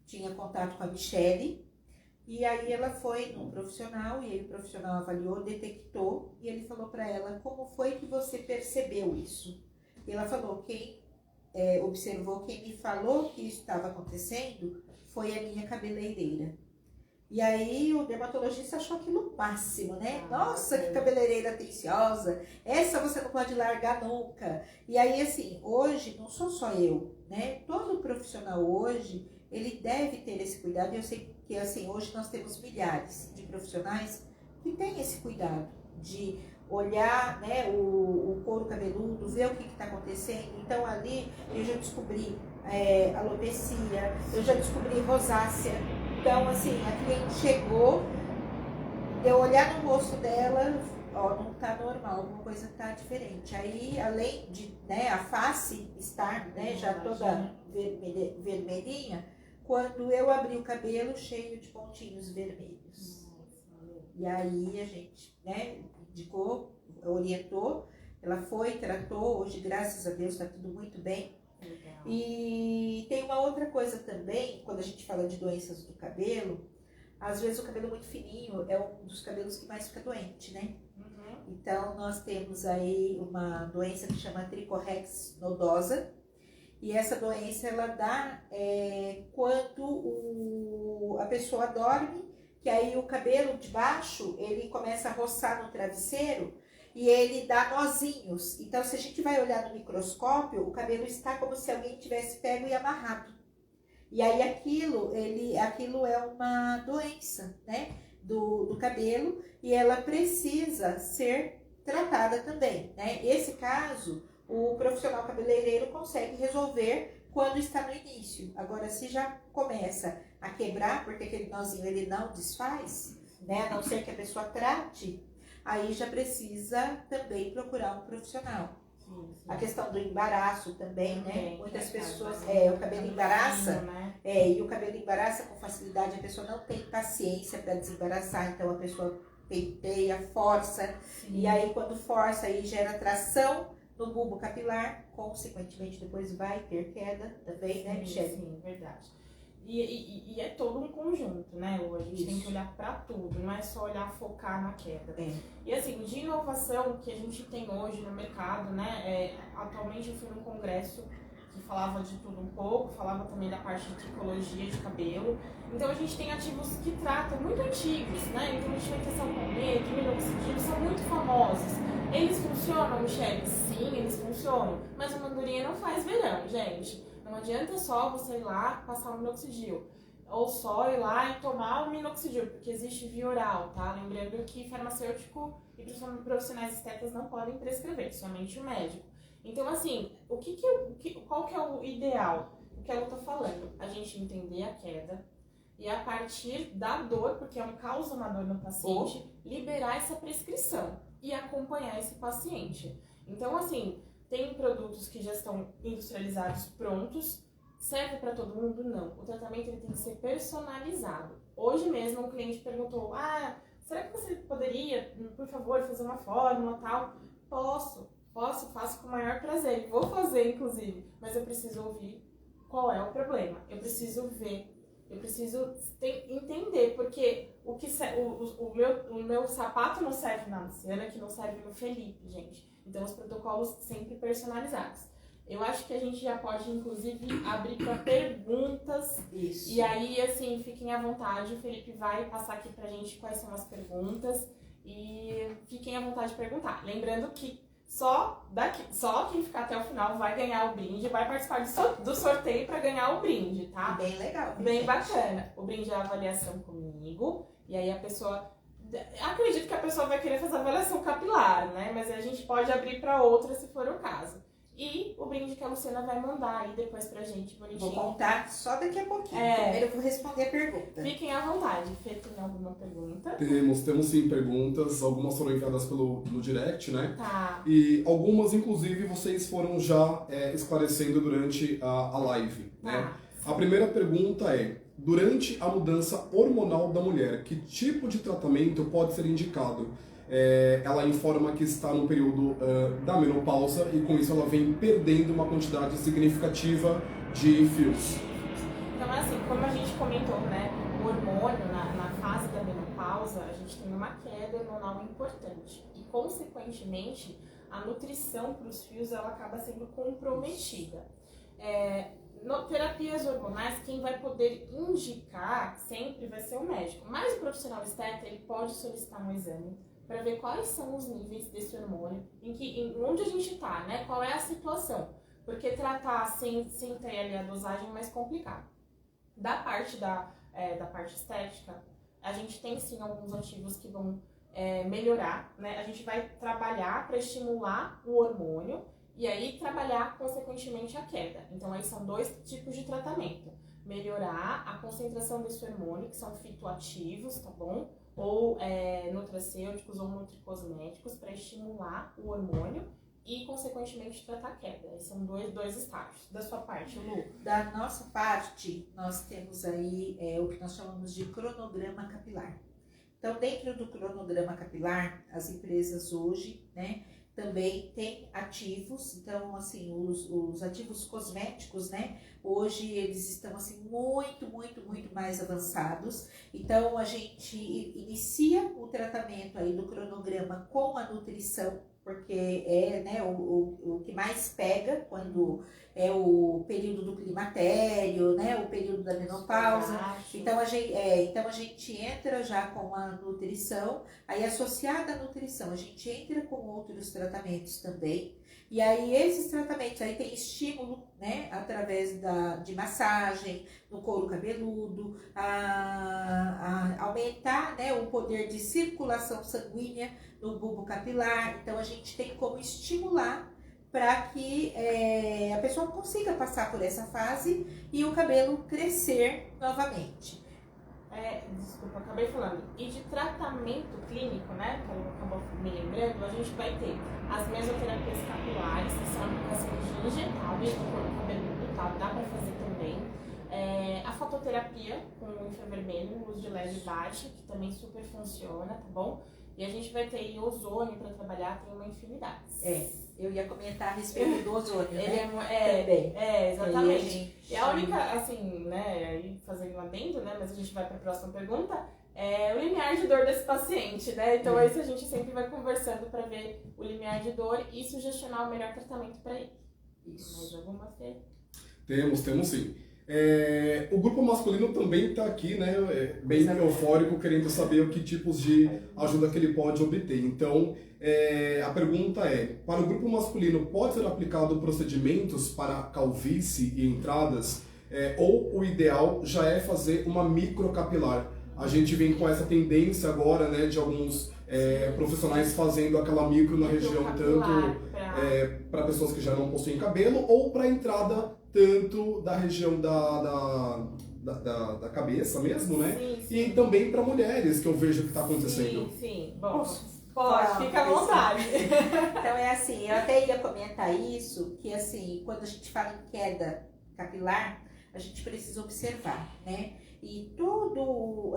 tinha contato com a Michelle. E aí ela foi num profissional, e aí o profissional avaliou, detectou, e ele falou para ela, como foi que você percebeu isso? E ela falou, quem observou, quem me falou que isso estava acontecendo, foi a minha cabeleireira. E aí o dermatologista achou aquilo o máximo, né? Nossa, que cabeleireira atenciosa, essa você não pode largar nunca. E aí assim, hoje não sou só eu, né? Todo profissional hoje, ele deve ter esse cuidado, e eu sei que assim, hoje nós temos milhares de profissionais que têm esse cuidado, de olhar, né, o couro cabeludo, ver o que está acontecendo. Então ali eu já descobri alopecia, eu já descobri rosácea. Então assim, a cliente chegou, eu olhar no rosto dela, ó, não tá normal, alguma coisa tá diferente. Aí, além de, né, a face estar, né, já toda vermelhinha, quando eu abri o cabelo cheio de pontinhos vermelhos. E aí a gente, né, indicou, orientou, ela foi, tratou, hoje graças a Deus está tudo muito bem. Legal. E tem uma outra coisa também, quando a gente fala de doenças do cabelo, às vezes o cabelo muito fininho é um dos cabelos que mais fica doente, né? Então nós temos aí uma doença que chama tricorrex nodosa, e essa doença ela dá quando a pessoa dorme, que aí o cabelo de baixo ele começa a roçar no travesseiro e ele dá nozinhos. Então se a gente vai olhar no microscópio, o cabelo está como se alguém tivesse pego e amarrado. E aí aquilo é uma doença, né, do cabelo, e ela precisa ser tratada também, né? Esse caso, o profissional cabeleireiro consegue resolver quando está no início. Agora, se já começa a quebrar, porque aquele nozinho ele não desfaz, né, a não ser que a pessoa trate, aí já precisa também procurar um profissional. Sim. A questão do embaraço também, né? Muitas pessoas, o cabelo embaraça, né? e o cabelo embaraça com facilidade, a pessoa não tem paciência para desembaraçar, então a pessoa penteia, força, e aí quando força, aí gera tração no bulbo capilar, consequentemente depois vai ter queda também, né, Michele? Sim, verdade. E é todo um conjunto, né, Lu? A gente tem que olhar para tudo, não é só olhar, focar na queda. E assim, de inovação que a gente tem hoje no mercado, né, atualmente eu fui num congresso que falava de tudo um pouco, falava também da parte de tricologia de cabelo. Então a gente tem ativos que tratam muito antigos, né, então a gente vai ter salmoneto, minoxidil, são muito famosos. Eles funcionam, Michele? Sim, eles funcionam, mas a mandurinha não faz verão, gente. Não adianta só você ir lá passar o minoxidil, ou só ir lá e tomar o minoxidil, porque existe via oral, tá? Lembrando que farmacêutico e principalmente profissionais estetas não podem prescrever, somente o médico. Então, assim, qual que é o ideal? O que ela tá falando? A gente entender a queda e a partir da dor, porque causa uma dor no paciente, liberar essa prescrição e acompanhar esse paciente. Então, assim, tem produtos que já estão industrializados prontos, serve para todo mundo? Não. O tratamento ele tem que ser personalizado. Hoje mesmo um cliente perguntou, será que você poderia, por favor, fazer uma fórmula tal? Posso, faço com o maior prazer, vou fazer inclusive, mas eu preciso ouvir qual é o problema, eu preciso ver, eu preciso entender, porque o meu sapato não serve na Luciana, que não serve no Felipe, gente. Então, os protocolos sempre personalizados. Eu acho que a gente já pode, inclusive, abrir para perguntas. Isso. E aí, assim, fiquem à vontade. O Felipe vai passar aqui pra gente quais são as perguntas. E fiquem à vontade de perguntar. Lembrando que só quem ficar até o final vai ganhar o brinde, vai participar do sorteio para ganhar o brinde, tá? Bem legal. Bem bacana. O brinde é a avaliação comigo. E aí a pessoa... Acredito que a pessoa vai querer fazer avaliação capilar, né? Mas a gente pode abrir para outra se for o caso. E o brinde que a Luciana vai mandar aí depois pra gente, bonitinho. Vou contar só daqui a pouquinho. Primeiro eu vou responder a pergunta. Fiquem à vontade. Fê, tem alguma pergunta? Temos sim perguntas, algumas foram enviadas no direct, né? Tá. E algumas, inclusive, vocês foram já esclarecendo durante a live, né? A primeira pergunta é, durante a mudança hormonal da mulher, que tipo de tratamento pode ser indicado? Ela informa que está no período da menopausa e com isso ela vem perdendo uma quantidade significativa de fios. Então, assim, como a gente comentou, né, o hormônio na fase da menopausa, a gente tem uma queda hormonal importante e, consequentemente, a nutrição para os fios ela acaba sendo comprometida. Terapias hormonais, quem vai poder indicar sempre vai ser o médico, mas o profissional esteta ele pode solicitar um exame para ver quais são os níveis desse hormônio, onde a gente está, né? Qual é a situação. Porque tratar sem ter ali a dosagem é mais complicado. Da parte da parte estética, a gente tem sim alguns ativos que vão melhorar, né? A gente vai trabalhar para estimular o hormônio e aí trabalhar, consequentemente, a queda. Então, aí são 2 tipos de tratamento. Melhorar a concentração desse hormônio, que são fitoativos, tá bom? Ou nutracêuticos ou nutricosméticos, para estimular o hormônio e, consequentemente, tratar a queda. Aí são dois estágios. Da sua parte, Lu? Da nossa parte, nós temos aí o que nós chamamos de cronograma capilar. Então, dentro do cronograma capilar, as empresas hoje, né, também têm ativos. Então, assim, os ativos cosméticos, né, hoje eles estão, assim, muito mais avançados. Então, a gente inicia o tratamento aí do cronograma com a nutrição, porque é, né, o que mais pega quando é o período do climatério, né, o período da menopausa. Então a gente entra já com a nutrição, aí associada à nutrição, a gente entra com outros tratamentos também. E aí esses tratamentos aí tem estímulo, né, através de massagem no couro cabeludo, a aumentar, né, o poder de circulação sanguínea no bulbo capilar. Então a gente tem como estimular para que a pessoa consiga passar por essa fase e o cabelo crescer novamente. Desculpa, acabei falando. E de tratamento clínico, né, que eu acabou me lembrando, a gente vai ter as mesoterapias capilares, que são aplicações injetáveis no couro cabeludo, tá? Dá para fazer também. A fototerapia com infravermelho, luz de LED baixa, que também super funciona, tá bom? E a gente vai ter aí ozônio para trabalhar, tem uma infinidade. Eu ia comentar a respeito do ozônio, Ele né? também. Exatamente. E a única, assim, né, aí fazendo um adendo, né, mas a gente vai para a próxima pergunta, o limiar de dor desse paciente, né? Então, isso a gente sempre vai conversando para ver o limiar de dor e sugestionar o melhor tratamento para ele. Isso. Mais alguma, Fê? Temos sim. O grupo masculino também está aqui, né, bem eufórico, querendo saber o que tipos de ajuda que ele pode obter. Então, a pergunta para o grupo masculino, pode ser aplicado procedimentos para calvície e entradas? Ou o ideal já é fazer uma microcapilar? A gente vem com essa tendência agora, né, de alguns profissionais fazendo aquela micro na região, tanto para pessoas que já não possuem cabelo, ou para entrada tanto da região da cabeça mesmo, né? Sim. E também para mulheres, que eu vejo que está acontecendo. Sim. Bom, pode, fica à vontade. Então é assim, eu até ia comentar isso, que assim, quando a gente fala em queda capilar, a gente precisa observar, né? E tudo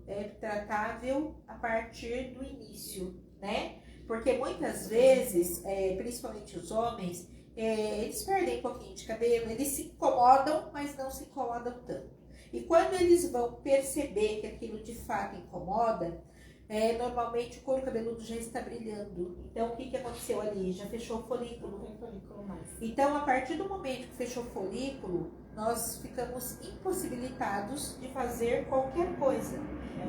é tratável a partir do início, né? Porque muitas vezes, principalmente os homens, eles perdem um pouquinho de cabelo, eles se incomodam, mas não se incomodam tanto. E quando eles vão perceber que aquilo de fato incomoda, normalmente o couro cabeludo já está brilhando. Então, o que aconteceu ali? Já fechou o folículo. Não tem folículo mais. Então, a partir do momento que fechou o folículo, nós ficamos impossibilitados de fazer qualquer coisa.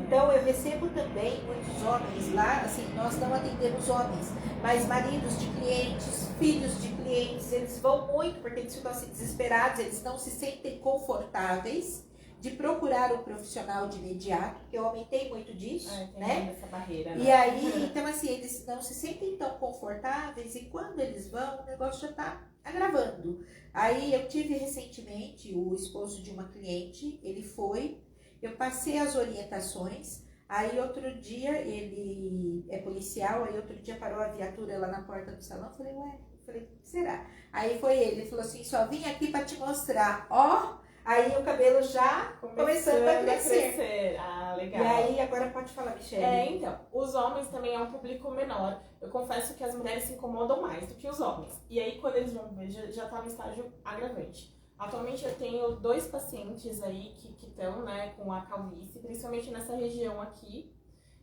Então, eu recebo também muitos homens lá, assim, nós não atendemos homens, mas maridos de clientes, filhos de clientes, eles vão muito porque eles ficam assim desesperados, eles não se sentem confortáveis de procurar um profissional de imediato, porque eu aumentei muito disso, né? Essa barreira, né? E aí, então assim, eles não se sentem tão confortáveis e quando eles vão, o negócio já tá agravando. Aí eu tive recentemente o esposo de uma cliente, ele foi, eu passei as orientações, aí outro dia ele é policial, aí outro dia parou a viatura lá na porta do salão, eu falei, o que será? Aí foi ele falou assim, só vim aqui para te mostrar, ó. Aí o cabelo já começando a crescer. Ah, legal. E aí, agora pode falar, Michele. Então, os homens também é um público menor. Eu confesso que as mulheres se incomodam mais do que os homens. E aí, quando eles vão ver, já tá no estágio agravante. Atualmente, eu tenho 2 pacientes aí que estão, né, com a calvície, principalmente nessa região aqui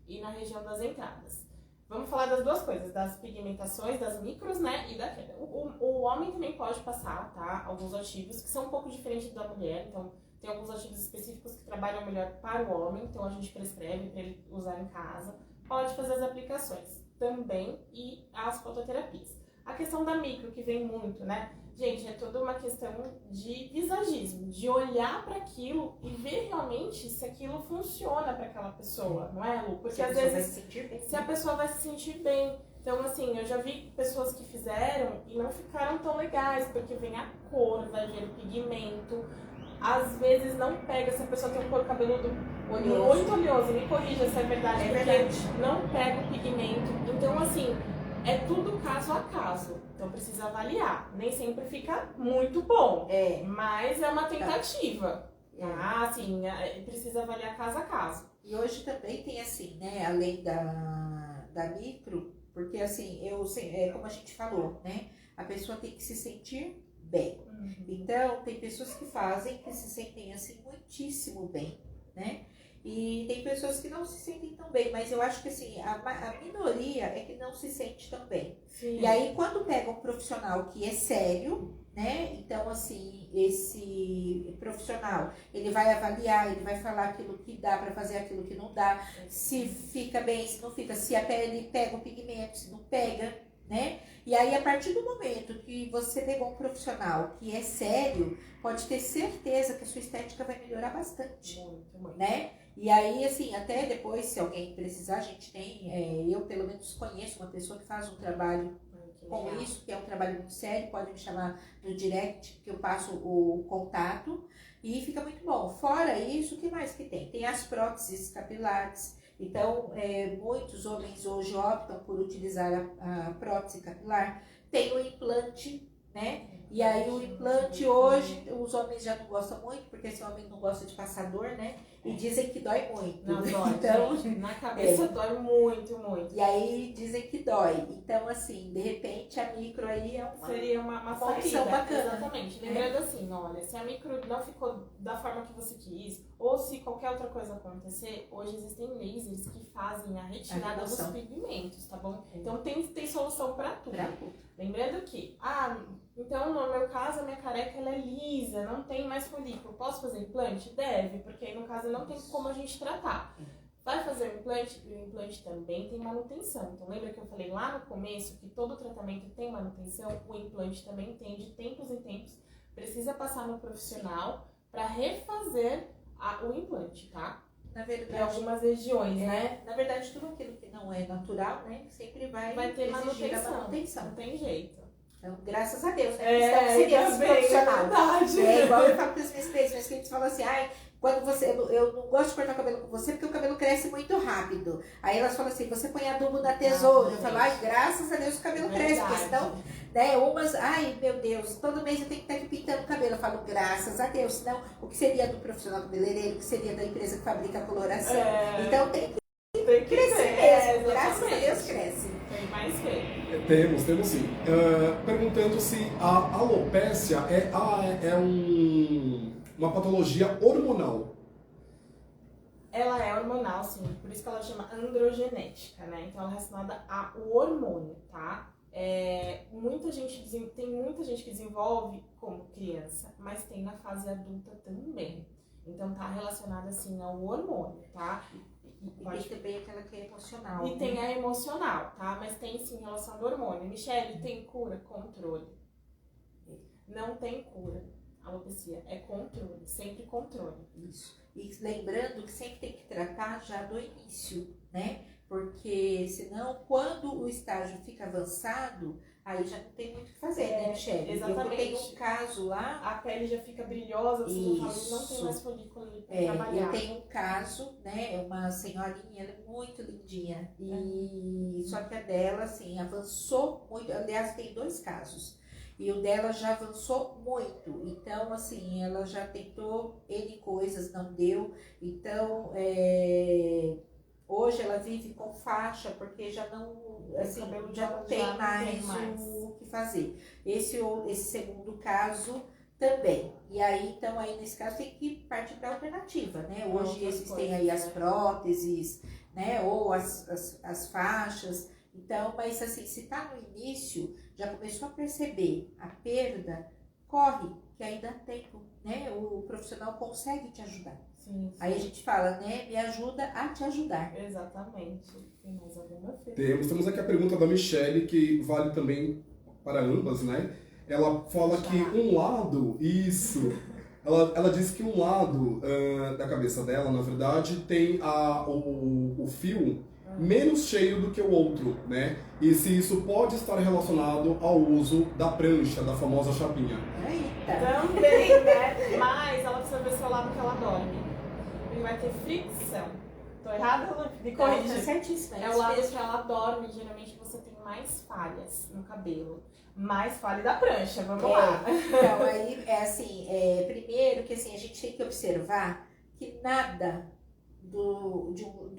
e na região das entradas. Vamos falar das 2 coisas, das pigmentações, das micros, né, e da queda. O homem também pode passar, tá, alguns ativos que são um pouco diferentes da mulher, então tem alguns ativos específicos que trabalham melhor para o homem, então a gente prescreve para ele usar em casa. Pode fazer as aplicações também e as fototerapias. A questão da micro, que vem muito, né? Gente, é toda uma questão de visagismo, de olhar para aquilo e ver realmente se aquilo funciona para aquela pessoa, não é, Lu? Porque às vezes, vai se sentir bem. se a pessoa vai se sentir bem. Então, assim, eu já vi pessoas que fizeram e não ficaram tão legais, porque vem a cor, vai ver o pigmento. Às vezes não pega, se a pessoa tem um couro cabeludo muito oleoso, me corrija se é verdade, porque não pega o pigmento. Então, assim, é tudo caso a caso. Então precisa avaliar. Nem sempre fica muito bom, mas é uma tentativa. Assim, precisa avaliar caso a caso. E hoje também tem assim, né, além da micro, porque assim, como a gente falou, né, a pessoa tem que se sentir bem. Então, tem pessoas que fazem, que se sentem assim muitíssimo bem, né? E tem pessoas que não se sentem tão bem, mas eu acho que assim, a minoria é que não se sente tão bem. Sim. E aí, quando pega um profissional que é sério, né? Então, assim, esse profissional, ele vai avaliar, ele vai falar aquilo que dá para fazer, aquilo que não dá, se fica bem, se não fica, se a pele pega o pigmento, se não pega, né? E aí, a partir do momento que você pegou um profissional que é sério, pode ter certeza que a sua estética vai melhorar bastante, muito. né? E aí, assim, até depois, se alguém precisar, a gente tem, eu pelo menos conheço uma pessoa que faz um trabalho com isso, que é um trabalho muito sério, pode me chamar no direct, que eu passo o contato, e fica muito bom. Fora isso, o que mais que tem? Tem as próteses capilares. Então, muitos homens hoje optam por utilizar a prótese capilar. Tem o implante, né? E aí o implante hoje, os homens já não gostam muito, porque esse homem não gosta de passar dor, né? E dizem que dói muito. Não, dói, então, gente, na cabeça dói muito, muito. E aí dizem que dói. Então, assim, de repente a micro aí seria uma opção saída bacana. Exatamente. Lembrando assim, olha, se a micro não ficou da forma que você quis, ou se qualquer outra coisa acontecer, hoje existem lasers que fazem a retirada dos pigmentos, tá bom? Então tem solução pra tudo. Lembrando que, então no meu caso a minha careca ela é lisa, não tem mais folículo. Posso fazer implante? Deve, porque aí no caso não tem como a gente tratar. Vai fazer o implante também tem manutenção. Então lembra que eu falei lá no começo que todo tratamento tem manutenção? O implante também tem, de tempos em tempos. Precisa passar no profissional para refazer o implante, tá? Na verdade, em algumas regiões, né? Na verdade, tudo aquilo que não é natural, né? Sempre vai ter manutenção. Não tem jeito. Então, graças a Deus, né? Então, seria esse profissional. Igual eu falo para os meus clientes falam assim, quando eu não gosto de cortar o cabelo com você porque o cabelo cresce muito rápido. Aí elas falam assim, você põe adubo na tesoura. Eu falo, graças a Deus o cabelo cresce, porque senão, né, meu Deus, todo mês eu tenho que estar aqui pintando o cabelo. Eu falo, graças a Deus, senão o que seria do profissional cabeleireiro, o que seria da empresa que fabrica a coloração. Então tem que crescer mesmo, graças a Deus cresce. Tem mais que? Temos sim. Perguntando se a alopécia uma patologia hormonal. Ela é hormonal, sim. Por isso que ela chama androgenética, né? Então ela é relacionada ao hormônio, tá? Tem muita gente que desenvolve como criança, mas tem na fase adulta também. Então tá relacionada, assim, ao hormônio, tá? E tem também aquela que é emocional. E tem a emocional, tá? Mas tem sim relação ao hormônio. Michele, tem cura? Controle. Não tem cura. Alopecia é controle, sempre controle. Isso. E lembrando que sempre tem que tratar já do início, né? Porque senão, quando o estágio fica avançado, aí já não tem muito o que fazer, né, Michele? Exatamente. Eu tenho um caso lá. A pele já fica brilhosa, assim, não tem mais folículo ali pra trabalhar. Eu tenho um caso, né? Uma senhorinha, ela é muito lindinha. E só que a dela, assim, avançou muito. Aliás, tem 2 casos. E o dela já avançou muito. Então, assim, ela já tentou N coisas, não deu. Então, hoje ela vive com faixa, porque já não, assim, já não tem mais o que fazer. Esse segundo caso também. E aí, então, aí nesse caso tem que partir para a alternativa, né? Hoje existem aí as próteses, né? Ou as faixas. Então, mas assim, se tá no início, já começou a perceber a perda, corre, que ainda dá tempo, né? O profissional consegue te ajudar. Sim. Aí a gente fala, né? Me ajuda a te ajudar. Exatamente. Tem mais alguma coisa? Temos aqui a pergunta da Michele, que vale também para ambas, né? Ela fala que um lado, isso, ela diz que um lado da cabeça dela, na verdade, tem o fio menos cheio do que o outro, né? E se isso pode estar relacionado ao uso da prancha, da famosa chapinha. Eita. Também, né? Mas ela precisa ver se é o lado que ela dorme. Ele vai ter fricção. Tô errada? Me corrija. Tá certíssimo. É o lado que ela dorme, geralmente você tem mais falhas no cabelo. Mais falha da prancha, vamos lá. Então, aí é assim, primeiro que assim, a gente tem que observar que nada do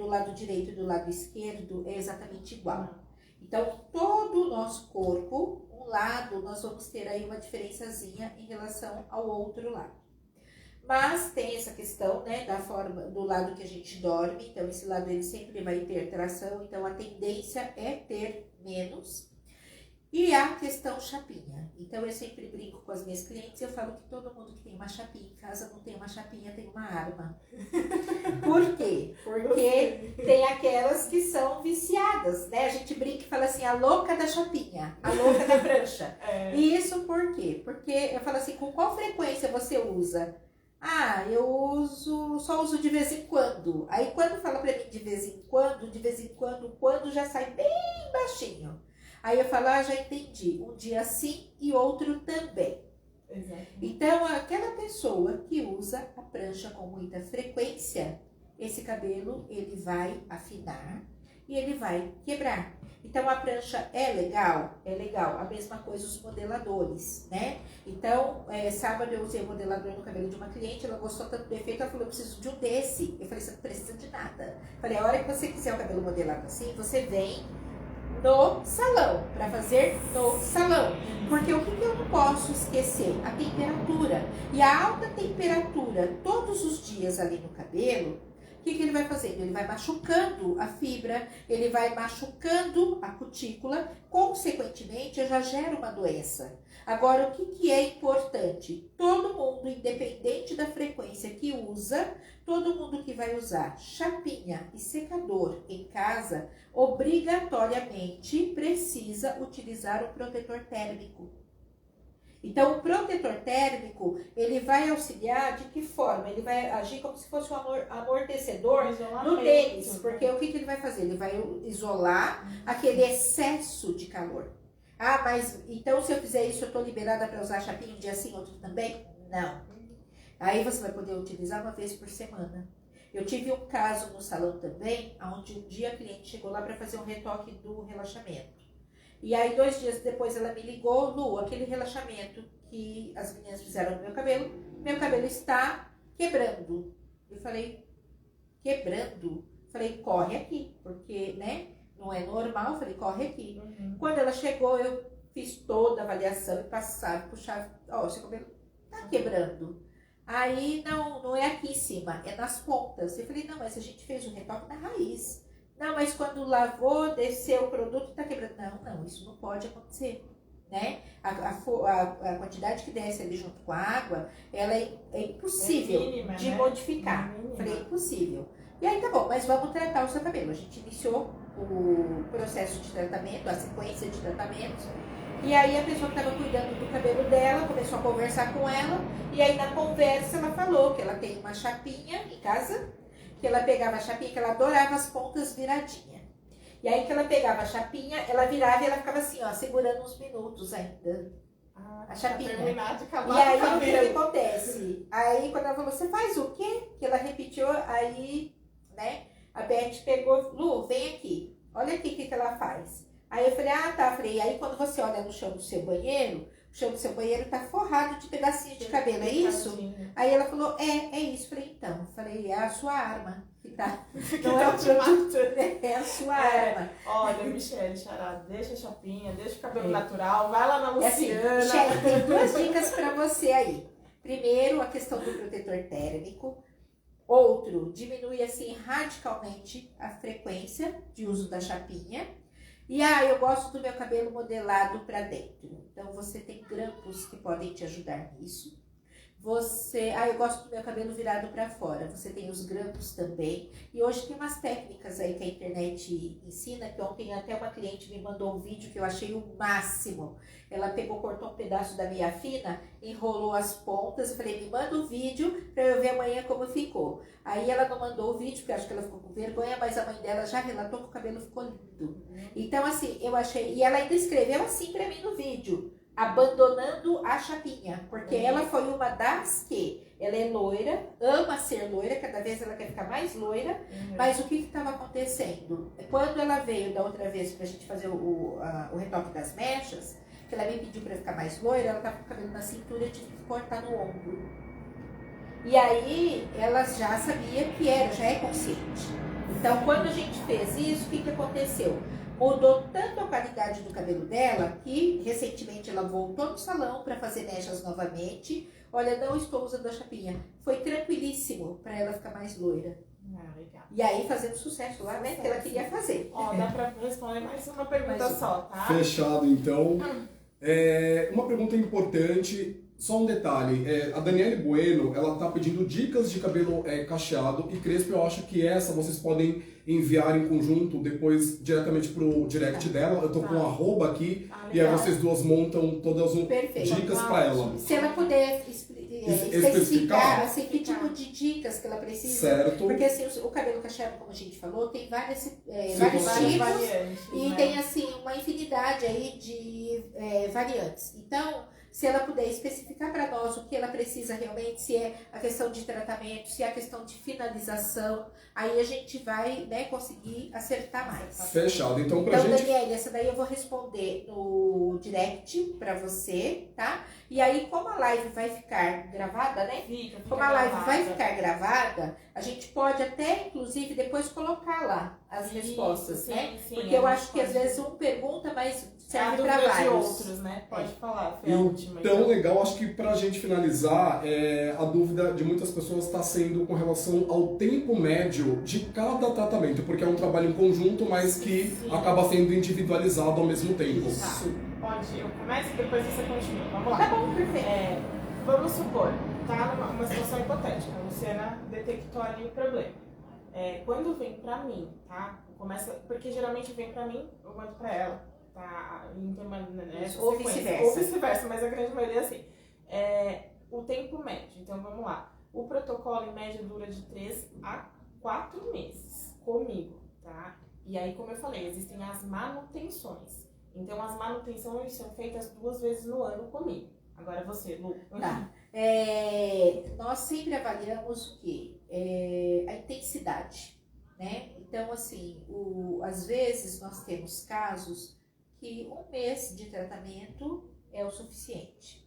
lado direito e do lado esquerdo é exatamente igual. Então, todo o nosso corpo, um lado, nós vamos ter aí uma diferençazinha em relação ao outro lado. Mas tem essa questão, né, da forma, do lado que a gente dorme, então esse lado ele sempre vai ter tração, então a tendência é ter menos. E a questão chapinha. Então eu sempre brinco com as minhas clientes, eu falo que todo mundo que tem uma chapinha em casa não tem uma chapinha, tem uma arma. Por quê? Porque tem aquelas que são viciadas, né? A gente brinca e fala assim, a louca da chapinha, a louca da prancha. E isso por quê? Porque eu falo assim, com qual frequência você usa? Ah, eu só uso de vez em quando. Aí quando fala pra mim de vez em quando, quando já sai bem baixinho. Aí eu falo, já entendi. Um dia sim e outro também. Exato. Então, aquela pessoa que usa a prancha com muita frequência, esse cabelo, ele vai afinar e ele vai quebrar. Então, a prancha é legal? É legal. A mesma coisa os modeladores, né? Então, sábado eu usei o modelador no cabelo de uma cliente, ela gostou tanto do efeito, ela falou, eu preciso de um desse. Eu falei, você não precisa de nada. Eu falei, a hora que você quiser o cabelo modelado assim, você vem no salão, para fazer no salão. Porque o que eu não posso esquecer? A temperatura. E a alta temperatura todos os dias ali no cabelo, o que ele vai fazendo? Ele vai machucando a fibra, ele vai machucando a cutícula, consequentemente já gera uma doença. Agora, o que é importante? Todo mundo, independente da frequência que usa, todo mundo que vai usar chapinha e secador em casa, obrigatoriamente precisa utilizar o protetor térmico. Então, o protetor térmico, ele vai auxiliar de que forma? Ele vai agir como se fosse um amortecedor no tênis. Porque o que ele vai fazer? Ele vai isolar aquele excesso de calor. Ah, mas então se eu fizer isso, eu estou liberada para usar chapinha um dia sim, outro também? Não. Aí você vai poder utilizar uma vez por semana. Eu tive um caso no salão também, onde um dia a cliente chegou lá para fazer um retoque do relaxamento. E aí 2 dias depois ela me ligou, Lu, aquele relaxamento que as meninas fizeram no meu cabelo está quebrando. Eu falei, quebrando? Falei, corre aqui, porque, né, não é normal. Eu falei, corre aqui. Quando ela chegou, eu fiz toda a avaliação e passava, puxava, seu cabelo tá quebrando. Aí, não é aqui em cima, é nas pontas. Eu falei, não, mas a gente fez o retoque na raiz. Não, mas quando lavou, desceu o produto, tá quebrando. Não, isso não pode acontecer, né? A quantidade que desce ali junto com a água, ela é impossível mínima, de né? modificar. Falei, é impossível. E aí, tá bom, mas vamos tratar o seu cabelo. A gente iniciou o processo de tratamento, a sequência de tratamentos. E aí a pessoa que estava cuidando do cabelo dela começou a conversar com ela. E aí na conversa ela falou que ela tem uma chapinha em casa, que ela pegava a chapinha, que ela adorava as pontas viradinhas. E aí que ela pegava a chapinha, ela virava e ela ficava assim, segurando uns minutos ainda. A chapinha. E aí o que acontece? Aí quando ela falou, você faz o quê? Que ela repetiu, aí, né, a Beth pegou, Lu, vem aqui. Olha aqui o que ela faz. Aí eu falei, tá. Falei, aí quando você olha no chão do seu banheiro, o chão do seu banheiro tá forrado de pedacinhos de cabelo, é isso? Aí ela falou, é isso. Falei, então. Falei, é a sua arma que tá. Não é o produto, é a sua arma. Olha, Michelle, Chará, deixa a chapinha, deixa o cabelo natural, vai lá na Luciana. Assim, Michelle, tem 2 dicas pra você aí. Primeiro, a questão do protetor térmico. Outro, diminui assim radicalmente a frequência de uso da chapinha. E eu gosto do meu cabelo modelado para dentro. Então, você tem grampos que podem te ajudar nisso. eu gosto do meu cabelo virado para fora. Você tem os grampos também. E hoje tem umas técnicas aí que a internet ensina, que ontem até uma cliente me mandou um vídeo que eu achei o máximo. Ela cortou um pedaço da meia fina, enrolou as pontas, eu falei, me manda o vídeo para eu ver amanhã como ficou. Aí ela não mandou o vídeo, porque eu acho que ela ficou com vergonha, mas a mãe dela já relatou que o cabelo ficou lindo. Então assim, eu achei, e ela ainda escreveu assim para mim no vídeo, abandonando a chapinha, porque ela foi uma das que ela é loira, ama ser loira, cada vez ela quer ficar mais loira, mas o que estava acontecendo? Quando ela veio da outra vez pra gente fazer o retoque das mechas, que ela me pediu para ficar mais loira, ela tava com o cabelo na cintura, eu tive que cortar no ombro. E aí ela já sabia que já é consciente. Então quando a gente fez isso, o que aconteceu? Mudou tanto a qualidade do cabelo dela que recentemente ela voltou no salão para fazer mechas novamente. Olha, não estou usando a chapinha. Foi tranquilíssimo para ela ficar mais loira. Legal. E aí fazendo sucesso lá, né? Que ela queria fazer. Ó, dá para responder mais uma pergunta só, tá? Fechado, então. Uma pergunta importante. Só um detalhe, a Daniele Bueno, ela tá pedindo dicas de cabelo cacheado e crespo. Eu acho que vocês podem enviar em conjunto depois diretamente pro direct dela. Eu tô com um @ aqui e aí vocês duas montam todas as dicas para ela. Se ela puder especificar assim, que tipo de dicas que ela precisa. Certo. Porque assim, o cabelo cacheado, como a gente falou, tem vários Várias tipos variantes, e né? tem assim uma infinidade aí de variantes. Então, se ela puder especificar para nós o que ela precisa realmente, se é a questão de tratamento, se é a questão de finalização, aí a gente vai, né, conseguir acertar mais. Fechado. Então, Daniela, essa daí eu vou responder no direct para você, tá? E aí, como a live vai ficar gravada, né? Fica Como a live gravada. vai ficar gravada, a gente pode até, inclusive, depois colocar lá as respostas, sim, né? sim, Porque eu acho que às vezes um pergunta, mas serve para de vários. outros, né? Pode falar, foi E a o última. tão legal, acho que pra gente finalizar, a dúvida de muitas pessoas está sendo com relação ao tempo médio de cada tratamento, porque é um trabalho em conjunto, mas que acaba sendo individualizado ao mesmo tempo. Tá. Pode, eu começo e depois você continua. Vamos lá. Tá bom, perfeito. Vamos supor, tá numa situação hipotética, a Luciana detectou ali o problema. Quando vem pra mim, tá? Porque geralmente vem pra mim, eu mando pra ela, tá? Ou vice-versa. Ou vice-versa, mas a grande maioria é assim. O tempo médio, então vamos lá. O protocolo em média dura de 3 a 4 meses comigo, tá? E aí, como eu falei, existem as manutenções. Então, as manutenções são feitas 2 vezes no ano comigo. Agora você, Lu. Tá. Nós sempre avaliamos o quê? A intensidade, né? Então, assim, às vezes nós temos casos que 1 mês de tratamento é o suficiente.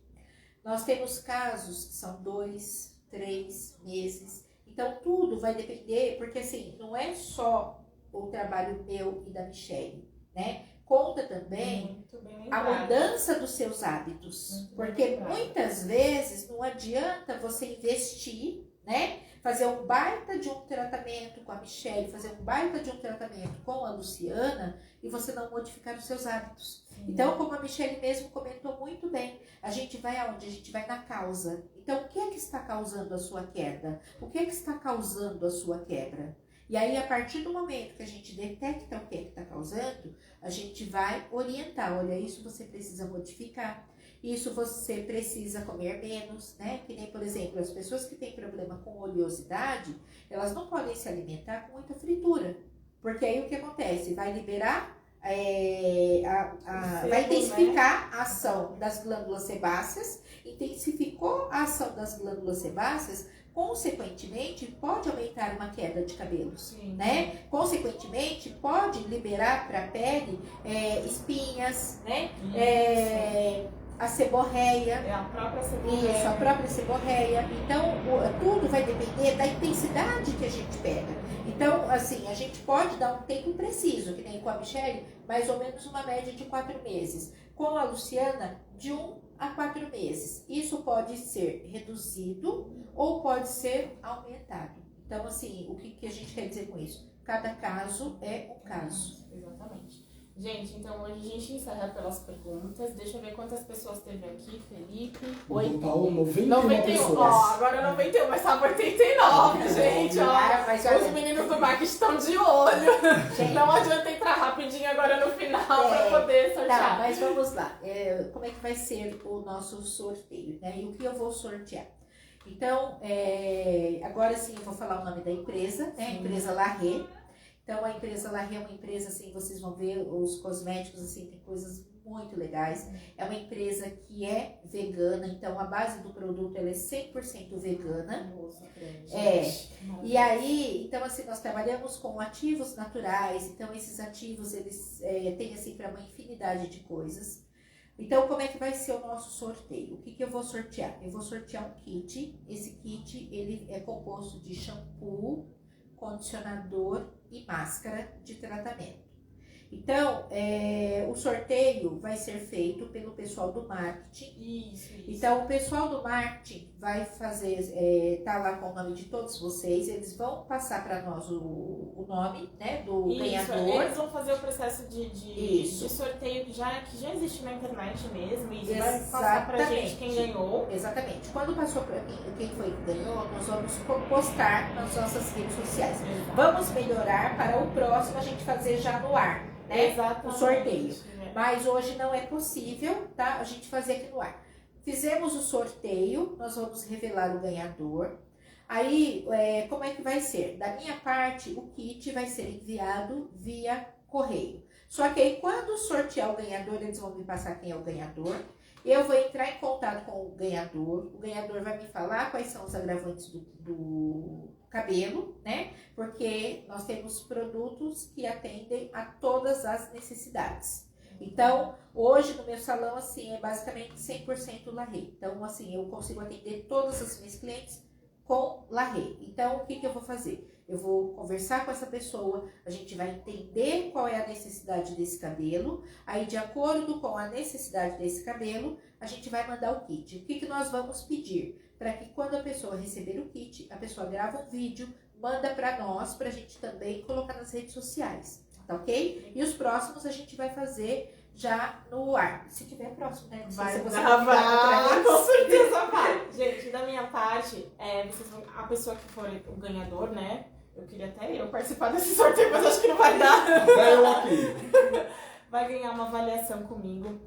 Nós temos casos que são 2, 3 meses. Então, tudo vai depender, porque assim, não é só o trabalho meu e da Michele, né? Conta também a mudança dos seus hábitos. Porque muitas vezes não adianta você investir, né? Fazer um baita de um tratamento com a Michele, fazer um baita de um tratamento com a Luciana e você não modificar os seus hábitos. Então, como a Michele mesmo comentou muito bem, a gente vai aonde? A gente vai na causa. Então, o que é que está causando a sua queda? O que é que está causando a sua quebra? E aí, a partir do momento que a gente detecta o que é que está causando, a gente vai orientar. Olha, isso você precisa modificar. Isso você precisa comer menos, né? Que nem, por exemplo, as pessoas que têm problema com oleosidade, elas não podem se alimentar com muita fritura. Porque aí o que acontece? Vai liberar, vai intensificar a ação das glândulas sebáceas. Intensificou a ação das glândulas sebáceas, consequentemente, pode aumentar uma queda de cabelos, né? Consequentemente, pode liberar para a pele espinhas, né? A seborreia. A própria seborreia. Isso, a própria seborreia. Então, tudo vai depender da intensidade que a gente pega. Então, assim, a gente pode dar um tempo preciso, que nem com a Michele, mais ou menos uma média de 4 meses. Com a Luciana, de 1 a 4 meses. Isso pode ser reduzido ou pode ser aumentado. Então, assim, o que a gente quer dizer com isso? Cada caso é um caso. Exatamente. Gente, então hoje a gente encerra pelas perguntas. Deixa eu ver quantas pessoas teve aqui, Felipe. No total, 91 91, pessoas. ó, agora 91, mas tava 89, gente, ó. Mas olha, Os meninos do marketing estão de olho. Não adianta entrar rapidinho agora no final para poder sortear. Tá, mas vamos lá. Como é que vai ser o nosso sorteio, né? E o que eu vou sortear? Então, agora sim eu vou falar o nome da empresa, né? A empresa Larré. Então, a empresa Larré é uma empresa, assim, vocês vão ver, os cosméticos, assim, tem coisas muito legais. É uma empresa que é vegana, então a base do produto ela é 100% vegana. Nossa, E aí, então assim, nós trabalhamos com ativos naturais, então esses ativos, eles têm assim para uma infinidade de coisas. Então, como é que vai ser o nosso sorteio? O que eu vou sortear? Eu vou sortear um kit. Esse kit, ele é composto de shampoo, condicionador e máscara de tratamento. Então, o sorteio vai ser feito pelo pessoal do marketing. Isso. Então, o pessoal do marketing vai fazer, tá lá com o nome de todos vocês, eles vão passar para nós o nome, né, do ganhador. Eles vão fazer o processo de sorteio que já existe na internet mesmo. E vai passar pra gente quem ganhou. Exatamente. Quando passou para quem foi que ganhou, nós vamos postar nas nossas redes sociais. Exato. Vamos melhorar para o próximo a gente fazer já no ar. Né? O sorteio. Mas hoje não é possível, tá? A gente fazer aqui no ar. Fizemos o sorteio, nós vamos revelar o ganhador. Aí, como é que vai ser? Da minha parte, o kit vai ser enviado via correio. Só que aí, quando sortear o ganhador, eles vão me passar quem é o ganhador. Eu vou entrar em contato com o ganhador vai me falar quais são os agravantes do cabelo, né? Porque nós temos produtos que atendem a todas as necessidades. Então, hoje no meu salão, assim, é basicamente 100% Larré. Então, assim, eu consigo atender todas as minhas clientes com Larré. Então, o que eu vou fazer? Eu vou conversar com essa pessoa, a gente vai entender qual é a necessidade desse cabelo, aí de acordo com a necessidade desse cabelo, a gente vai mandar o kit. O que nós vamos pedir? Para que quando a pessoa receber o kit, a pessoa grava um vídeo, manda para nós, para a gente também colocar nas redes sociais, tá ok? E os próximos a gente vai fazer já no ar. Se tiver próximo, né? Vai você gravar, com certeza vai. Gente, da minha parte, a pessoa que for o ganhador, né? Eu queria até eu participar desse sorteio, mas acho que não vai dar. Eu aqui. Vai ganhar uma avaliação comigo,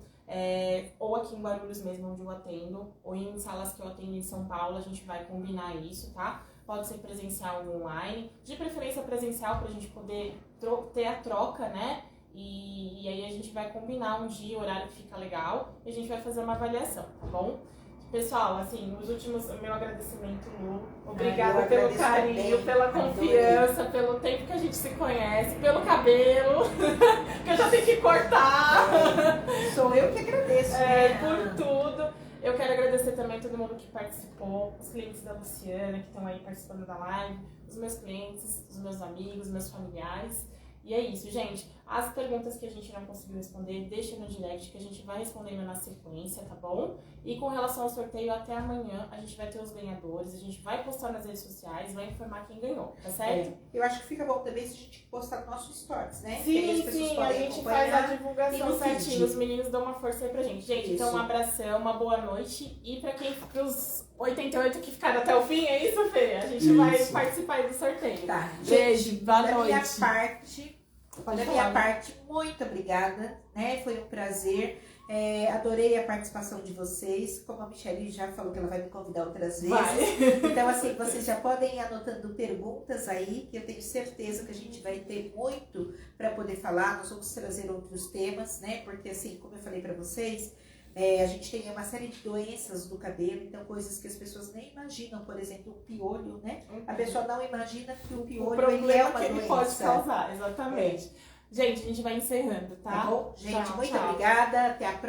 ou aqui em Guarulhos mesmo, onde eu atendo, ou em salas que eu atendo em São Paulo, a gente vai combinar isso, tá? Pode ser presencial ou online, de preferência presencial pra gente poder ter a troca, né? E aí a gente vai combinar um dia, horário que fica legal, e a gente vai fazer uma avaliação, tá bom? Pessoal, assim, meu agradecimento, Lu. Obrigada pelo carinho, pela confiança, pelo tempo que a gente se conhece, pelo cabelo, que eu já tenho que cortar. Sou eu que agradeço. Por tudo. Eu quero agradecer também a todo mundo que participou, os clientes da Luciana, que estão aí participando da live, os meus clientes, os meus amigos, meus familiares. E é isso, gente. As perguntas que a gente não conseguiu responder, deixa no direct que a gente vai respondendo na sequência, tá bom? E com relação ao sorteio, até amanhã a gente vai ter os ganhadores, a gente vai postar nas redes sociais, vai informar quem ganhou, tá certo? Eu acho que fica bom também se a gente postar no nosso stories, né? Sim, a gente faz a divulgação certinho, os meninos dão uma força aí pra gente. Gente, então um abração, uma boa noite. E pros 88 que ficaram até o fim, é isso, Fê? A gente vai participar aí do sorteio. Tá. Beijo, boa noite. Da minha parte, muito obrigada, né? Foi um prazer. Adorei a participação de vocês. Como a Michelle já falou que ela vai me convidar outras vezes. Então, assim, vocês já podem ir anotando perguntas aí, que eu tenho certeza que a gente vai ter muito para poder falar. Nós vamos trazer outros temas, né? Porque, assim, como eu falei para vocês, a gente tem uma série de doenças do cabelo, então coisas que as pessoas nem imaginam, por exemplo, o piolho, né? A pessoa não imagina que o piolho ele é uma que ele doença. pode causar, exatamente. Gente, a gente vai encerrando, tá? Tá bom? Gente, tchau, muito tchau. obrigada. Até a próxima.